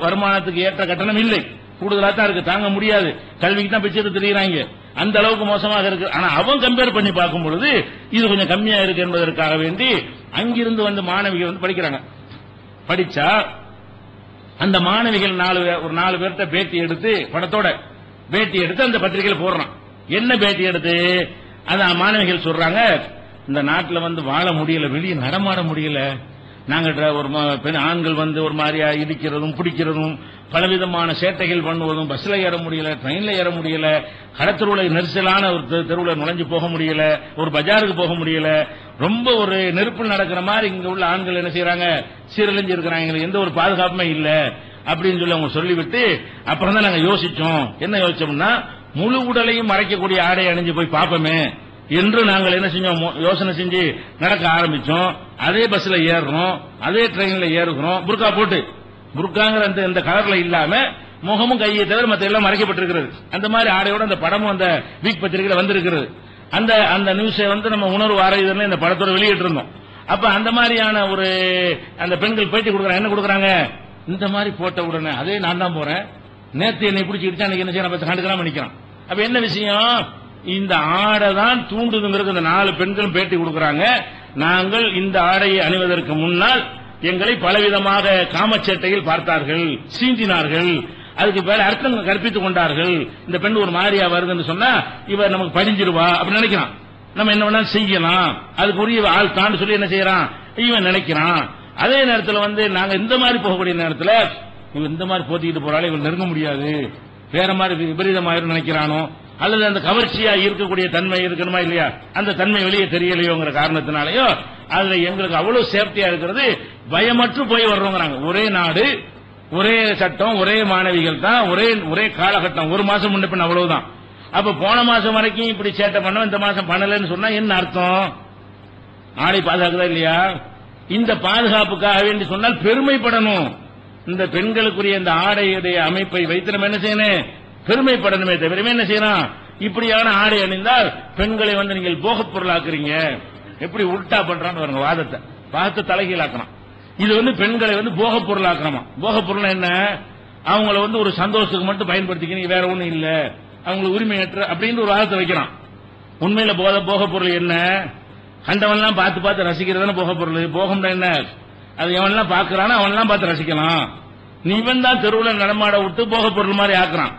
வருமானத்துக்கு ஏற்ற கட்டணம் இல்லை, கூடுதலா தான் இருக்கு, தாங்க முடியாது. கல்விக்கு தான் பிச்சை தெரியுறாங்க, அந்த அளவுக்கு மோசமாக இருக்கு. ஆனா அவன் கம்பேர் பண்ணி பார்க்கும் பொழுது இது கொஞ்சம் கம்மியா இருக்கு என்பதற்காக வேண்டி அங்கிருந்து மாணவிகள் படிக்கிறாங்க. படிச்சா அந்த மாணவிகள் 4 பேர்கிட்ட பேட்டி எடுத்து, படத்தோட பேட்டி எடுத்து அந்த பத்திரிகையில் போடுறான். என்ன பேட்டி எடுத்து, அந்த மாணவிகள் சொல்றாங்க, இந்த நாட்டில் வாழ முடியல, வெளியே நடமாட முடியல, நாங்க ஒரு ஆண்கள் ஒரு மாதிரியா இடிக்கிறதும் பிடிக்கிறதும் பலவிதமான சேட்டைகள் பண்ணுவதும், பஸ்ல ஏற முடியல, ட்ரெயின்ல ஏற முடியல, கடத்தெருவுல நெரிசலான ஒரு தெருவுல நுழைஞ்சு போக முடியல, ஒரு பஜாருக்கு போக முடியல, ரொம்ப ஒரு நெருப்பில் நடக்கிற மாதிரி இங்க உள்ள ஆண்கள் என்ன செய்யறாங்க, சீரழிஞ்சு இருக்கிறாங்க, எந்த ஒரு பாதுகாப்புமே இல்ல அப்படின்னு சொல்லி அவங்க சொல்லிவிட்டு, அப்புறம் தான் நாங்க யோசிச்சோம். என்ன யோசிச்சோம்னா, முழு உடலையும் மறைக்கக்கூடிய ஆடை அணிஞ்சு போய் பார்ப்போமே என்று நாங்கள் என்ன செஞ்சோம், யோசனை செஞ்சு நடக்க ஆரம்பிச்சோம். அதே பஸ்ல ஏறுறோம், அதே ட்ரெயின்ல ஏறுகிறோம், புர்கா போட்டு, புர்காங்கிற அந்த கலர்ல இல்லாம முகமும் கையை தவிர மற்ற எல்லாம் மறைக்கப்பட்டிருக்கிறது. அந்த மாதிரி ஆடையோட அந்த படமும் அந்த வீக் பத்திரிகையில வந்திருக்கிறது. அந்த நியூஸை நம்ம உணர்வு ஆராய்தல் இந்த படத்தோட வெளியிட்டு இருந்தோம். அப்ப அந்த மாதிரியான ஒரு அந்த பெண்கள் பேட்டி கொடுக்குறாங்க. என்ன கொடுக்குறாங்க, இந்த மாதிரி போட்ட உடனே அதே நான் தான் போறேன், நேற்று என்னை பிடிச்சிக்கிட்டு அன்னைக்கு என்ன செய்யணும், கண்டுக்கலாம் நினைக்கிறான். அப்ப என்ன விஷயம், இந்த ஆடை தான் தூண்டுதுங்கிறது இந்த 4 பெண்களும் பேட்டி கொடுக்கறாங்க. நாங்கள் இந்த ஆடையை அணிவதற்கு முன்னால் எங்களை பலவிதமாக காமச்சேட்டையில் பார்த்தார்கள், சீண்டினார்கள், அதுக்கு பேர அர்த்தம் கற்பித்துக் கொண்டார்கள். இந்த பெண் ஒரு மாதிரியா வருதுன்னு சொன்னா இவர் நமக்கு படிஞ்சிருவா அப்படி நினைக்கிறான், நம்ம என்ன வேணாலும் செய்யலாம், அதுக்கு உரிய ஆள் தான் சொல்லி என்ன செய்யறான், இவன் நினைக்கிறான். அதே நேரத்தில் நாங்க இந்த மாதிரி போகக்கூடிய நேரத்தில் இவன் இந்த மாதிரி போத்திக்கிட்டு போறாலே இவன் நெருங்க முடியாது, வேற மாதிரி விபரீதமாயிரும் நினைக்கிறானோ, அல்லது அந்த கவர்ச்சியா இருக்கக்கூடிய தன்மை இருக்கணுமா இல்லையா, அந்த தன்மை வெளியே தெரியலையோங்கிற காரணத்தினாலேயோ அதுல எங்களுக்கு அவ்வளவு சேஃப்டியா இருக்கிறது, பயமற்று போய் வர்றோங்கிறாங்க. ஒரே நாடு, ஒரே சட்டம், ஒரே மாணவிகள் தான், ஒரே காலகட்டம், 1 மாசம் முன்ன பின்ன அவ்வளவுதான். அப்ப போன மாசம் வரைக்கும் இப்படி சேட்டை பண்ண, இந்த மாசம் பண்ணலன்னு சொன்னா என்ன அர்த்தம், ஆடை பாதுகாக்குதா இல்லையா? இந்த பாதுகாப்புக்காக வேண்டி சொன்னால் பெருமைப்படணும். இந்த பெண்களுக்குரிய இந்த ஆடையுடைய அமைப்பை வைத்து நம்ம என்ன செய்யணும், பெருமைப்படணுமே தவிர என்ன செய்யணும், இப்படியான ஆடை அணிந்தால் பெண்களை நீங்கள் போகப் பொருளாக்குறீங்க, எப்படி உல்டா பண்றான்னு வருங்க, வாதத்தை தலைகீழாக்கணும். இது பெண்களை போகப் பொருளாக்கணுமா. போகப் பொருள் என்ன, அவங்கள ஒரு சந்தோஷத்துக்கு மட்டும் பயன்படுத்திக்கிறீங்க, வேற ஒண்ணும் இல்ல, அவங்களுக்கு உரிமையற்ற அப்படின்னு ஒரு வாதத்தை வைக்கிறான். உண்மையில போகப் பொருள் என்ன, கண்டவன்லாம் பார்த்து பார்த்து ரசிக்கிறதான போக பொருள். போகம்னா என்ன? அது எவன்லாம் பார்க்கறானோ அவன்லாம் பார்த்து ரசிக்கலாம். நீ இவன் தான் தெருவில் நடமாட விட்டு போக பொருள் மாதிரி ஆக்குறான்.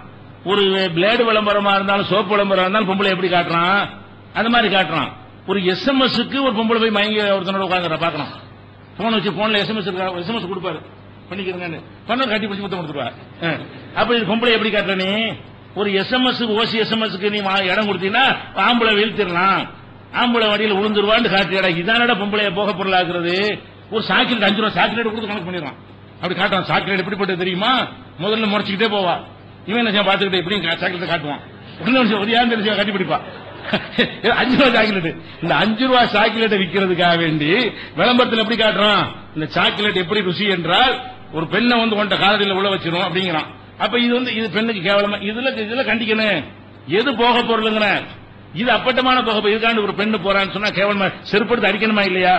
ஒரு பிளேடு விளம்பரமா இருந்தாலும் சோப்பு விளம்பரம் இருந்தாலும் பொம்பளை எப்படி காட்டுறான்? அந்த மாதிரி காட்டுறான். ஒரு எஸ்எம்எஸ்க்கு ஒரு பொம்பளை போய் மயங்கி ஒருத்தனோட உட்காந்துற பார்க்கணும். போன் வச்சு போன்ல எஸ்எம்எஸ் கொடுப்பாரு, பண்ணிக்கிறேங்க பண்ண கட்டி பிடிச்சி முத்தம் கொடுத்துருவாரு. அப்ப இது பொம்பளை எப்படி காட்டுற? நீ ஒரு எஸ்எம்எஸ் ஓசி எஸ்எம்எஸ்க்கு நீ இடம் கொடுத்தீங்கன்னா ஆம்பளை வீழ்த்திடலாம், ஆம்பளை வண்டியில் உளுந்துருவான்னு காட்டுறா. இதானடா பொம்பளைய போக பொருள் ஆக்குறது. ஒரு சாக்லேட் 5 ரூபா சாக்லேட் கொடுத்து கணக்கு பண்ணிடுறான். அப்படி காட்டுறான். சாக்லேட் எப்படிப்பட்ட தெரியுமா? முதல்ல முறைச்சிக்கிட்டே போவா. இவன் என்ன பார்த்துக்கிட்டே எப்படி சாக்லேட் காட்டுவான். ஒரு கட்டி பிடிப்பா. 5 ரூபா சாக்லேட். இந்த 5 ரூபா சாக்லேட்டை விற்கிறதுக்காக வேண்டி விளம்பரத்தில் எப்படி காட்டுறான்? இந்த சாக்லேட் எப்படி ருசி என்றால் ஒரு பெண்ணை வந்து கொண்ட காலத்தில் உள்ள வச்சிரும் அப்படிங்கிறான். அப்ப இது பெண்ணுக்கு கேவலமா. இதுல கண்டிக்கணும். எது போக பொருளுங்கிற இது அப்பட்டமான போக. இதுக்காண்டு ஒரு பெண்ணு போறான்னு சொன்னா கேவலமா செருப்படுத்து அடிக்கணுமா இல்லையா?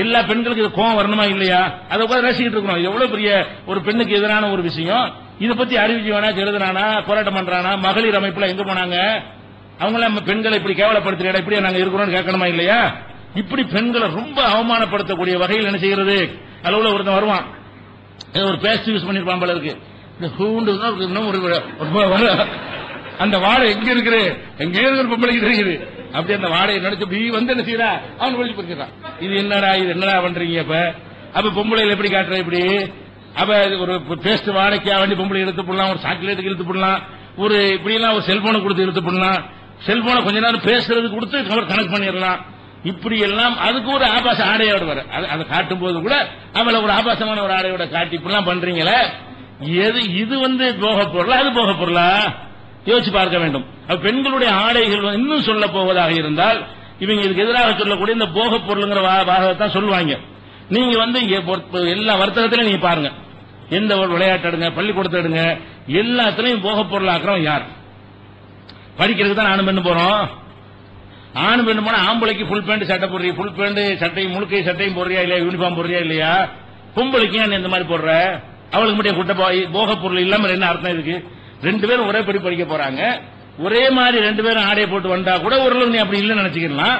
எல்லா பெண்களுக்கு இது கோவம் வரணுமா இல்லையா? அதை உட்காந்து ரசிக்கிட்டு இருக்கணும். எவ்வளவு பெரிய ஒரு பெண்ணுக்கு எதிரான ஒரு விஷயம். இதை பத்தி அறிவிச்சுவானா, எழுதுனானா, போராட்டம் பண்றானா? மகளிர் அமைப்புல எங்க போனாங்க? அவங்களாம் பெண்களை இப்படி கேவலப்படுத்துற இப்படியே நாங்க இருக்கிறோம் கேட்கணுமா இல்லையா? இப்படி பெண்களை ரொம்ப அவமானப்படுத்தக்கூடிய வகையில் என்ன செய்யறது? அளவுல ஒருத்தன் வருவான், ஒரு பேஸ்ட் யூஸ் பண்ணிருப்பான் போல இருக்கு. இந்த அந்த வாடை எங்க இருக்குது? எங்க இருக்கிற பொம்பளைக்கு தெரியுது. அப்படி அந்த வாடையை நினைச்சு இப்படி வந்து என்ன செய்யறா? அவன் ஒழிச்சு போயிருக்கான். இது என்னடா பண்றீங்க? அப்ப பொம்பளையில எப்படி காட்டுற? இப்படி அப்ப ஒரு பேஸ்ட் வாடகைக்கா வேண்டி பொம்பளை இழுத்து போடலாம், ஒரு சாக்லேட்டுக்கு இழுத்து போடலாம், ஒரு இப்படி எல்லாம் ஒரு செல்போனை கொடுத்து இழுத்து போடலாம், செல்போனை கொஞ்ச நேரம் பேசுறது கொடுத்து கணக்கு பண்ணிடலாம். இப்படி எல்லாம் அதுக்கு ஒரு ஆபாச ஆடையோட வர அதை காட்டும் போது கூட அவளை ஒரு ஆபாசமான ஒரு ஆடையோட காட்டி இப்படிலாம் பண்றீங்களே, இது வந்து போக பொருளா? அது போக பொருளா? யோசிச்சு பார்க்க வேண்டும். பெண்களுடைய ஆடைகள் இன்னும் சொல்ல போவதாக இருந்தால் இவங்க இதுக்கு எதிராக சொல்லக்கூடிய இந்த போக பொருளுங்கிற பாகத்தான் சொல்லுவாங்க. நீங்க வந்து எல்லா வர்த்தகத்திலையும் நீங்க பாருங்க, எந்த ஒரு விளையாட்டு எடுங்க, பள்ளிக்கூடத்தை எடுங்க, எல்லாத்திலையும் போக பொருளாக்குறோம் யார்? படிக்கிறதுக்கு தான் ஆணு பெண்ணு போறோம். ஆணு பெண்ணு போனா ஆம்பளைக்கு ஃபுல் பேண்ட் சட்டை போடுறியா, ஃபுல் பேண்ட் சட்டையும் முழுக்கை சட்டையும் போடுறியா இல்லையா, யூனிஃபார்ம் போடுறியா இல்லையா? பொம்பளைக்கு ஏன் இந்த மாதிரி போடுற? அவளுக்கு மட்டும் குட்ட போக பொருள் இல்லாம என்ன அர்த்தம் இதுக்கு? 2 பேரும் ஒரே படி படிக்க போறாங்க, ஒரே மாதிரி 2 பேரும் ஆடையை போட்டு வந்தா கூட ஓரளவு நீ அப்படி இல்லைன்னு நினைச்சுக்கலாம்.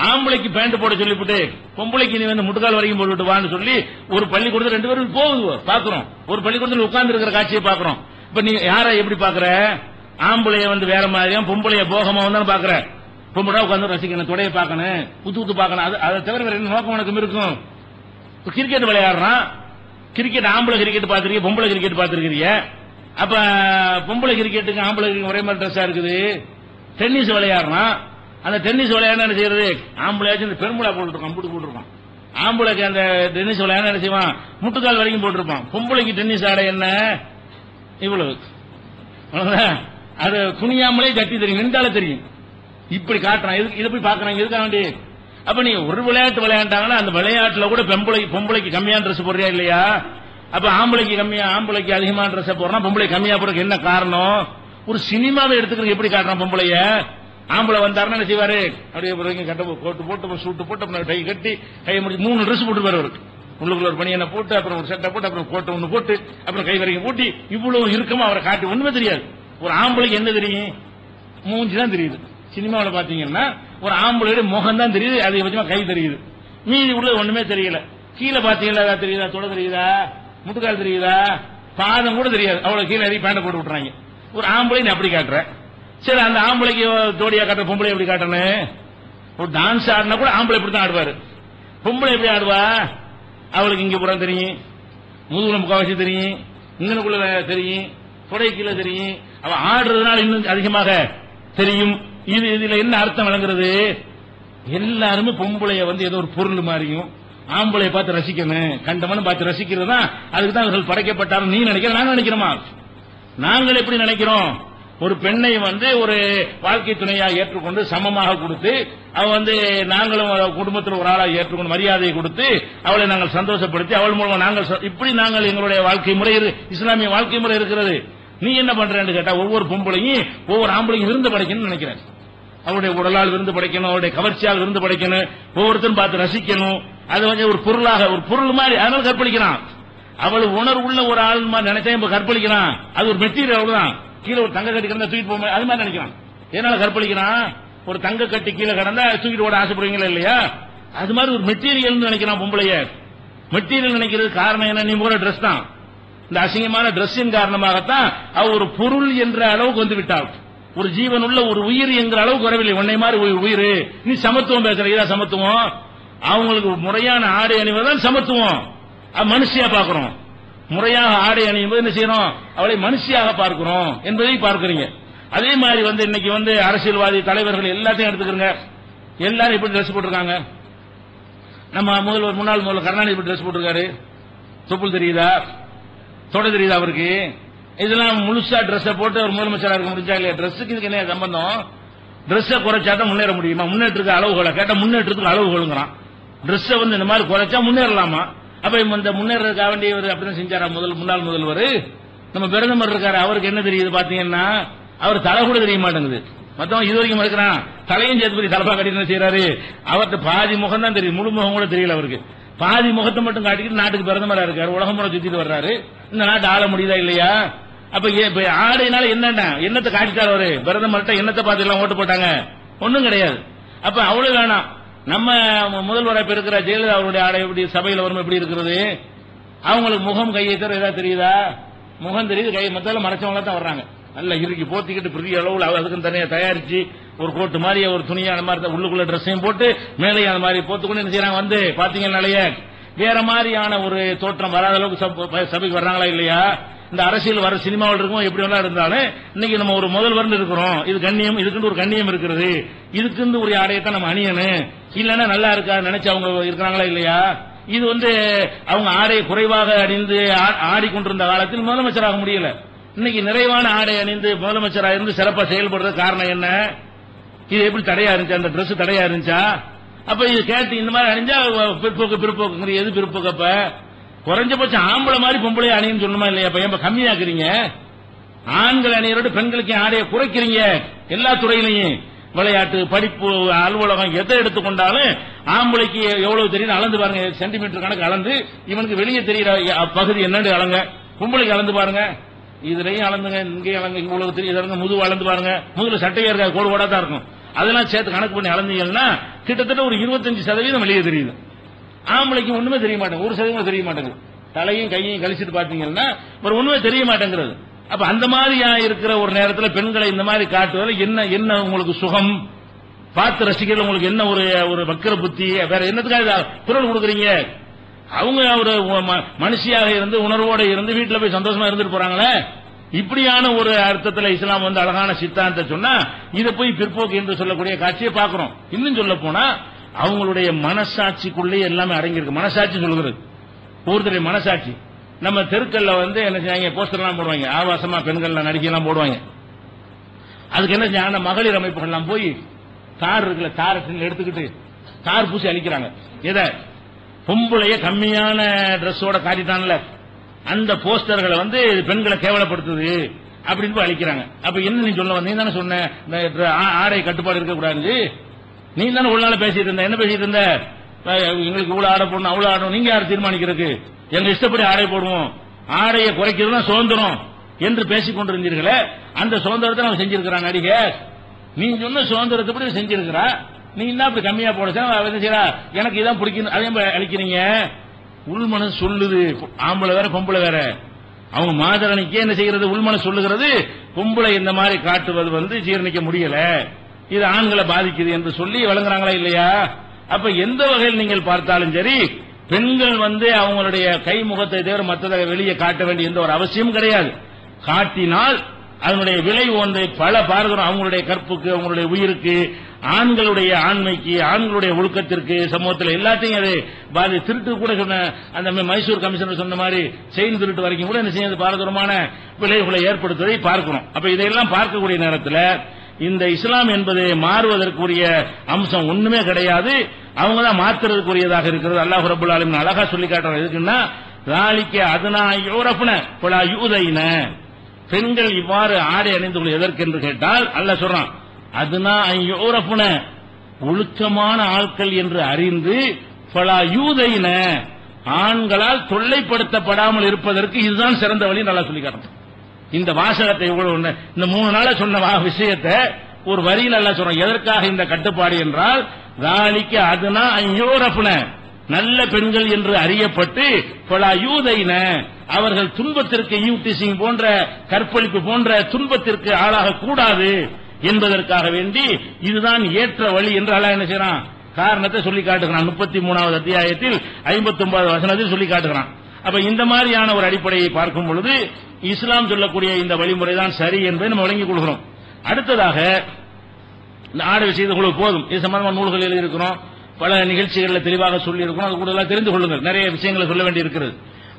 ஆம்பளைக்கு பேண்ட் போட சொல்லிவிட்டு பொம்பளைக்கு நீ வந்து முட்டுக்கால் வரைக்கும் போட்டு வான்னு சொல்லி ஒரு பள்ளிக்கூடத்தில் 2 பேரும் போகுது பாக்குறோம். ஒரு பள்ளிக்கூடத்தில் உட்கார்ந்து இருக்கிற காட்சியை பாக்குறோம். இப்ப நீ யாரை எப்படி பாக்குற? ஆம்பளைய வந்து வேற மாதிரியும் பொம்பளைய போகமா வந்து பாக்குற. பொம்பளை உட்காந்து ரசிக்கணும், தொடைய பார்க்கணும், புத்து பார்க்கணும். அதை தவிர வேற என்ன நோக்கம் உனக்கு இருக்கும்? கிரிக்கெட் விளையாடுறான், கிரிக்கெட் ஆம்பளை கிரிக்கெட் பாத்துருக்கீங்க, பொம்பளை கிரிக்கெட் பாத்துருக்கீங்க. அப்ப பொம்பளை கிரிக்கெட்டுக்கு ஆம்பளை ஒரே மாதிரி ட்ரெஸ்ஸா இருக்குது. டென்னிஸ் விளையாடுறான், அந்த டென்னிஸ் விளையாட என்ன செய்யறது? ஆம்பளையாச்சும் இந்த பெருமுளா போட்டுருக்கான், முட்டு போட்டுருக்கான். ஆம்பளைக்கு அந்த டென்னிஸ் விளையாட என்ன செய்வான்? முட்டுக்கால் வரைக்கும் போட்டிருப்பான். பொம்பளைக்கு டென்னிஸ் ஆடை என்ன இவ்வளவு, அது துணியாமலே கட்டி தெரியும், நின்றாலே தெரியும். இப்படி காட்டுறான். இதை போய் பாக்குறாங்க எதுக்காக வேண்டி? அப்ப நீங்க ஒரு விளையாட்டு விளையாண்டாங்கன்னா அந்த விளையாட்டுல கூட பொம்பளைக்கு கம்மியான ட்ரெஸ் போடுறியா இல்லையா? அப்ப ஆம்பளைக்கு கம்மியா, ஆம்பளைக்கு அதிகமான ட்ரெஸ் போடுறான், பொம்பளை கம்மியா போடுறதுக்கு என்ன காரணம்? ஒரு சினிமாவை எடுத்துக்கிறது எப்படி காட்டுறான் பொம்பளைய? ஆம்பளை வந்தாருன்னா என்ன செய்வாரு? அப்படியே கட்ட கோட்டு போட்டு சூட்டு போட்டு டை கட்டி கையை முடிச்சு 3 ட்ரெஸ் போட்டுருவாரு. அவருக்கு உள்ளுக்குள்ள ஒரு பனியனை போட்டு, அப்புறம் ஒரு சட்டை போட்டு, அப்புறம் கோட்டை ஒண்ணு போட்டு, அப்புறம் கை வரைக்கும் போட்டி, இவ்வளவு இருக்கமா அவரை காட்டி ஒண்ணுமே தெரியாது. ஒரு ஆம்பளைக்கு என்ன தெரியும்? மூஞ்சி தான் தெரியுது. சினிமாவில் பாத்தீங்கன்னா ஒரு ஆம்பளையோட முகம் தான் தெரியுது, அதிகபட்சமா கை தெரியுது, மீதி உள்ள ஒண்ணுமே தெரியல. கீழே பாத்தீங்களா தெரியுதா? தொட தெரியுதா? முட்டுக்கால் தெரியுதா? பாதம் கூட தெரியாது. அவ்வளவு கீழே எதையும் பேண்ட போட்டு விட்டுறாங்க. ஒரு ஆம்பளை நீ அப்படி காட்டுற. சரி, அந்த ஆம்பளைக்கு தோடியா காட்டுற பொம்பளை எப்படி காட்டணும்? ஒரு டான்ஸ் ஆடினா கூட ஆம்பளை இப்படி தான் ஆடுவாரு. பொம்பளை எப்படி ஆடுவா? அவளுக்கு இங்க புறம் தெரியும், முதுகுல முக்காவாசி தெரியும், இங்கனுக்குள்ள தெரியும், தொடை கீழே தெரியும். அவ ஆடுறதுனால இன்னும் அதிகமாக தெரியும். இதுல என்ன அர்த்தம் விளங்குறது? எல்லாருமே பொம்பளைய வந்து ஏதோ ஒரு பொருள் மாதிரியும், ஆம்பளைய பார்த்து ரசிக்கணும், கண்டமனு பார்த்து ரசிக்கிறது தான். அதுக்கு தான் அவர்கள் படைக்கப்பட்டாலும் நீ நினைக்கிற, நாங்க நினைக்கிறோமா? நாங்கள் எப்படி நினைக்கிறோம்? ஒரு பெண்ணை வந்து ஒரு வாழ்க்கை துணையா ஏற்றுக்கொண்டு சமமாக கொடுத்து, அவ வந்து நாங்களும் குடும்பத்தில் ஒரு ஆளா ஏற்றுக்கொண்டு மரியாதையை கொடுத்து அவளை நாங்கள் சந்தோஷப்படுத்தி அவள் மூலமா நாங்கள் இப்படி நாங்கள் எங்களுடைய வாழ்க்கை முறை, இஸ்லாமிய வாழ்க்கை முறை இருக்கிறது. நீ என்ன பண்றேன்னு கேட்டா ஒவ்வொரு பொம்பளையும் ஒவ்வொரு ஆம்பளையும் விருந்து படைக்கணும்னு நினைக்கிறேன். அவருடைய உடலால் விருந்து படைக்கணும், அவருடைய கவர்ச்சியால் விருந்து படைக்கணும், ஒவ்வொருத்தரும் பார்த்து ரசிக்கணும். அது வந்து ஒரு பொருளாக, ஒரு பொருள் மாதிரி அதனால கற்பழிக்கிறான். அவள் உணர்வுள்ள ஒரு ஆள் மாதிரி நினைச்சா கற்பழிக்கிறான். அது ஒரு மெட்டீரியல் தான். கீழே ஒரு தங்க கட்டி கிடந்தா தூக்கிட்டு போக அது மாதிரி நினைக்கிறான். எதனால கற்பழிக்கிறான்? ஒரு தங்க கட்டி கீழே கிடந்தா தூக்கிட்டு ஓட ஆசைப்படுவீங்களா இல்லையா? அது மாதிரி ஒரு மெட்டீரியல் நினைக்கிறான் பொம்பளைய. மெட்டீரியல் நினைக்கிறது காரணம் என்ன? நீ போற ட்ரெஸ் தான். இந்த அசிங்கமான டிரெஸ்ஸின் காரணமாகத்தான் அவ ஒரு பொருள் என்ற அளவுக்கு வந்து விட்டாள். ஒரு ஜீவன் உள்ள ஒரு உயிர் என்கிற அளவுக்கு வரவில்லை. உன்னை மாதிரி உயிர் நீ சமத்துவம் பேசுற. இதான் சமத்துவம். அவங்களுக்கு முறையான ஆடை அணிவதுதான் சமத்துவம். மனுஷியா பார்க்கிறோம். முறையாக ஆடை அணியும் போது என்ன செய்யணும்? அவளை மனுஷியாக பார்க்கிறோம் என்பதை பார்க்கிறீங்க. அதே மாதிரி வந்து இன்னைக்கு வந்து அரசியல்வாதி தலைவர்கள் எல்லாத்தையும் எடுத்துக்கிறங்க. எல்லாரும் எப்படி ட்ரெஸ் போட்டிருக்காங்க? நம்ம முன்னாள் முதல்வர் கருணாநிதி எப்படி ட்ரெஸ் போட்டிருக்காரு? தொப்புள் தெரியுதா? தொட தெரியுதா அவருக்கு? இதெல்லாம் முழுசா ட்ரெஸ் போட்டு ஒரு முதலமைச்சராக இருக்க முடிஞ்சா இல்லையா? ட்ரெஸ்ஸுக்கு இதுக்கு என்ன சம்பந்தம்? ட்ரெஸ்ஸை குறைச்சாதான் முன்னேற முடியுமா? முன்னேற்றத்துக்கு அளவுகோலை கேட்டா முன்னேற்றத்துக்கு அளவுகோலுங்கிறான். ட்ரெஸ்ஸை வந்து இந்த மாதிரி குறைச்சா முன்னேறலாமா? அப்ப இந்த முன்னேறதுக்காக வேண்டியவர் அப்படிதான் செஞ்சாரா முன்னாள் முதல்வர்? நம்ம பிரதமர் இருக்காரு, அவருக்கு என்ன தெரியுது பாத்தீங்கன்னா, அவர் தலை கூட தெரிய மாட்டேங்குது. மொத்தம் இது வரைக்கும் இருக்கிறான், தலையும் சேர்த்து தலப்பா கட்டி என்ன செய்யறாரு? அவர்கிட்ட பாதி முகம் தான் தெரியும், முழு முகம் கூட தெரியல அவருக்கு. பாதி முகத்தை மட்டும் காட்டிக்கிட்டு நாட்டுக்கு பிரதமரா இருக்காரு, உலகம் முறை சுத்திட்டு வர்றாரு. இந்த நாட்டு ஆள முடியுதா இல்லையா? அப்ப ஆடையினால என்னத்தை காட்டிட்டாரு அவரு? பிரதமர்கிட்ட என்னத்தை பார்த்து எல்லாம் ஓட்டு போட்டாங்க? ஒன்னும் கிடையாது. அப்ப அவ்வளவு வேணாம். நம்ம முதல்வரை இப்ப இருக்கிற ஜெயலலிதா அவருடைய ஆடை எப்படி சபையில் வரும் எப்படி இருக்கிறது? அவங்களுக்கு முகம் கையை தவிர ஏதாவது தெரியுதா? முகம் தெரியுது, கை மத்தால மறைச்சவங்களா தான் வர்றாங்க. நல்லா இறுக்கி போத்திக்கிட்டு பெரிய அளவுல அதுக்கு தனியா தயாரிச்சு ஒரு கோட்டு மாதிரி ஒரு துணியான மாதிரி உள்ளுக்குள்ள ட்ரெஸ்ஸையும் போட்டு மேலே அந்த மாதிரி போத்துக்கொண்டு என்ன செய்யறாங்க? வந்து பாத்தீங்கன்னாலேயே வேற மாதிரியான ஒரு தோற்றம் வராத அளவுக்கு சபைக்கு வர்றாங்களா இல்லையா? இந்த அரசியல் வர சினிமாவில் இருக்கும் எப்படி வேணா இருந்தாலும் இன்னைக்கு நம்ம ஒரு முதல்வர் இருக்கிறோம், இது கண்ணியம், இதுக்கு ஒரு கண்ணியம் இருக்கிறது, இதுக்கு ஒரு ஆடையத்தான் நம்ம அணியணும். இல்லன்னா நல்லா இருக்கா நினைச்சு அவங்க இருக்கிறாங்களா இல்லையா? இது வந்து அவங்க ஆடையை குறைவாக அணிந்து ஆடிக்கொண்டிருந்த காலத்தில் முதலமைச்சராக முடியல. இன்னைக்கு நிறைவான ஆடை அணிந்து முதலமைச்சராக இருந்து சிறப்பாக செயல்படுறது காரணம் என்ன? இது எப்படி தடையா இருந்துச்சா? அந்த டிரெஸ் தடையா இருந்துச்சா? அப்ப இது கேட்டு இந்த மாதிரி அணிஞ்சா பிற்போக்கு எது பிற்போக்கு? அப்ப குறைஞ்சபட்சம் ஆம்பளை மாதிரி பொம்பளை அணின்னு சொல்லணுமா இல்லையா? ஏன் கம்மியாக்குறீங்க? ஆண்கள் அணியரோடு பெண்களுக்கு ஆடையை குறைக்கிறீங்க. எல்லா துறையிலையும் விளையாட்டு, படிப்பு, அலுவலகம் எதை எடுத்துக்கொண்டாலும் ஆம்பளைக்கு எவ்வளவு தெரியும் அளந்து பாருங்க. சென்டிமீட்டர் கணக்கு அளந்து இவனுக்கு வெளியே தெரியுற பகுதி என்னன்னு அளங்க. பொம்பளைக்கு அளந்து பாருங்க, இதுலயும் அளந்துங்க, இங்கே அளங்க, இவ்வளவு தெரியும் முதுகு அளந்து பாருங்க. முதுகுல சட்டையா இருக்க கோடு கோடா தான் இருக்கும். அதெல்லாம் சேர்த்து கணக்கு பண்ணி அளந்தீங்கன்னா கிட்டத்தட்ட ஒரு 25% வெளியே தெரியுது. ஆம்பளைக்கு ஒண்ணுமே தெரிய மாட்டேங்குது, 1% தெரிய மாட்டேங்குது. தலையும் கையையும் கழிச்சிட்டு பாத்தீங்கன்னா ஒண்ணுமே தெரிய மாட்டேங்கிறது. அப்ப அந்த மாதிரியா இருக்கிற ஒரு நேரத்தில் பெண்களை இந்த மாதிரி காட்டுவதில் என்ன உங்களுக்கு சுகம்? பார்த்து ரசிக்கிறது உங்களுக்கு என்ன ஒரு வக்கர புத்தி? வேற என்னத்துக்காக குரல் கொடுக்குறீங்க? அவங்க ஒரு மனுஷியாக இருந்து உணர்வோட இருந்து வீட்டில் போய் சந்தோஷமா இருந்துட்டு போறாங்களே. இப்படியான ஒரு அர்த்தத்தில் இஸ்லாம் வந்து அழகான சித்தாந்த சொன்னா இதை போய் பிற்போக்கு என்று சொல்லக்கூடிய காட்சியை பார்க்கிறோம். இன்னும் சொல்ல போனா அவங்களுடைய மனசாட்சிக்குள்ளே எல்லாமே அடங்கியிருக்கு. மனசாட்சி சொல்கிறது ஒருத்தருடைய மனசாட்சி. நம்ம தெருக்கல்ல வந்து என்ன செய்வாங்க? போஸ்டர் எல்லாம் போடுவாங்க, ஆபாசமா பெண்கள் நடிகையெல்லாம் போடுவாங்க. அதுக்கு என்ன செய்ய? மகளிர் அமைப்புகள்லாம் போய் தார் இருக்குல்ல, தாரை எடுத்துக்கிட்டு தார் பூசி அழிக்கிறாங்க. எதை? பொம்பளைய கம்மியான டிரெஸ்ஸோட காட்டிட்டான்ல அந்த போஸ்டர்களை வந்து பெண்களை கேவலப்படுத்துது அப்படின்னு அழிக்கிறாங்க. அப்ப என்ன நீ சொல்ல வந்த? நீ தானே சொன்ன ஆடை கட்டுப்பாடு இருக்கக்கூடாது. நீ தானே ஒரு நாள் பேசிட்டு இருந்த. என்ன பேசிட்டு இருந்த? எங்களுக்கு இவ்வளவு ஆடை போடணும் அவ்வளவு ஆடணும். நீங்க யாரும் தீர்மானிக்கிறதுக்கு? எங்க இஷ்டப்படி ஆடை போடுவோம், ஆடையை குறைக்கிறதுனா சுதந்திரம் என்று பேசிக் கொண்டிருந்தீர்களே, அந்த சுதந்திரத்தை நம்ம செஞ்சிருக்கிறான் நடிகை. நீ சொன்ன சுதந்திரத்தை செஞ்சிருக்கிறா. நீ என்ன அப்படி கம்மியா போடுச்சா? எனக்கு இதான் பிடிக்கும் அதே அழிக்கிறீங்க. உள்மனசு சொல்லுது, ஆம்பளை வேற பொம்பளை வேற. அவங்க மாதரணிக்கே என்ன செய்கிறது? உள்மனசு சொல்லுகிறது பொம்பளை இந்த மாதிரி காட்டுவது வந்து ஜீரணிக்க முடியல, இது ஆண்களை பாதிக்குது என்று சொல்லி வழங்குறாங்களா இல்லையா? அப்ப எந்த வகையில் நீங்கள் பார்த்தாலும் சரி, பெண்கள் வந்து அவங்களுடைய கைமுகத்தை தவிர மற்றதை வெளியே காட்ட வேண்டிய எந்த ஒரு அவசியம் கிடையாது. காட்டினால் அதனுடைய விலை ஒன்றை பல பாரதம் அவங்களுடைய கற்புக்கு, அவங்களுடைய உயிருக்கு, ஆண்களுடைய ஆண்மைக்கு, ஆண்களுடைய ஒழுக்கத்திற்கு, சமூகத்தில் எல்லாத்தையும் அது பாதி. திருட்டு கூட சொன்ன அந்த மைசூர் கமிஷனர் சொன்ன மாதிரி செயின் திருட்டு வரைக்கும் கூட என்ன செய்ய பாரதூரமான விளைவுகளை ஏற்படுத்துவதை பார்க்கணும். அப்ப இதையெல்லாம் பார்க்கக்கூடிய நேரத்தில் இந்த இஸ்லாம் என்பது மாறுவதற்குரிய அம்சம் ஒண்ணுமே கிடையாது. அவங்க தான் மாற்றுறதுக்குரியதாக இருக்கிறது. அல்லாஹ் ரப்பல் ஆலமீன் அழகா சொல்லி காட்டுறாங்க. எதுக்குன்னா ذَلِكَ أَدْنَىٰ يُعْرَفْنَ وَلَا يُؤْذَيْنَ. பெண்கள் இவ்வாறு ஆடை அணிந்து கொள்ள எதற்கு என்று கேட்டால் அல்லாஹ் சொல்றான், அதுனா யுரஃப்ன, ஒழுக்கமான ஆட்கள் என்று அறிந்து, ஃபலா யூதைன, ஆண்களால் தொல்லைப்படுத்தப்படாமல் இருப்பதற்கு இதுதான் சிறந்த வழி நல்லா சொல்லி காட்டுறோம். இந்த வாசகத்தை இந்த 3 நாள சொன்ன விஷயத்தை ஒரு வரியில் அல்ல சொல்றோம். எதற்காக இந்த கட்டுப்பாடு என்றால், ذَلِكَ أَدْنَىٰ أَن يُعْرَفْنَ நல்ல பெண்கள் என்று அறியப்பட்டு பலா யூதைன அவர்கள் துன்பத்திற்கு ஈவ்டீசிங் போன்ற கற்பழிப்பு போன்ற துன்பத்திற்கு ஆளாக கூடாது என்பதற்காக வேண்டி இதுதான் ஏற்ற வழி என்று அல்லாஹ் என்ன செய்றான் காரணத்தை சொல்லி காட்டுகிறான் 33வது அத்தியாயத்தில் 59வது வசனத்தில் சொல்லி காட்டுகிறான். அப்ப இந்த மாதிரியான ஒரு அடிப்படையை பார்க்கும் பொழுது இஸ்லாம் சொல்லக்கூடிய இந்த வழிமுறை தான் சரி என்பதை நம்ம விளங்கிக் கொள்கிறோம். அடுத்ததாக இந்த ஆடை விஷயத்தை உங்களுக்கு போதும், இது சம்பந்தமான நூல்கள் எழுதியிருக்கிறோம், பல நிகழ்ச்சிகளில் தெளிவாக சொல்லி இருக்கணும், அது கூட தெரிந்து கொள்ளுங்கள், நிறைய விஷயங்களை சொல்ல வேண்டி இருக்கிறது.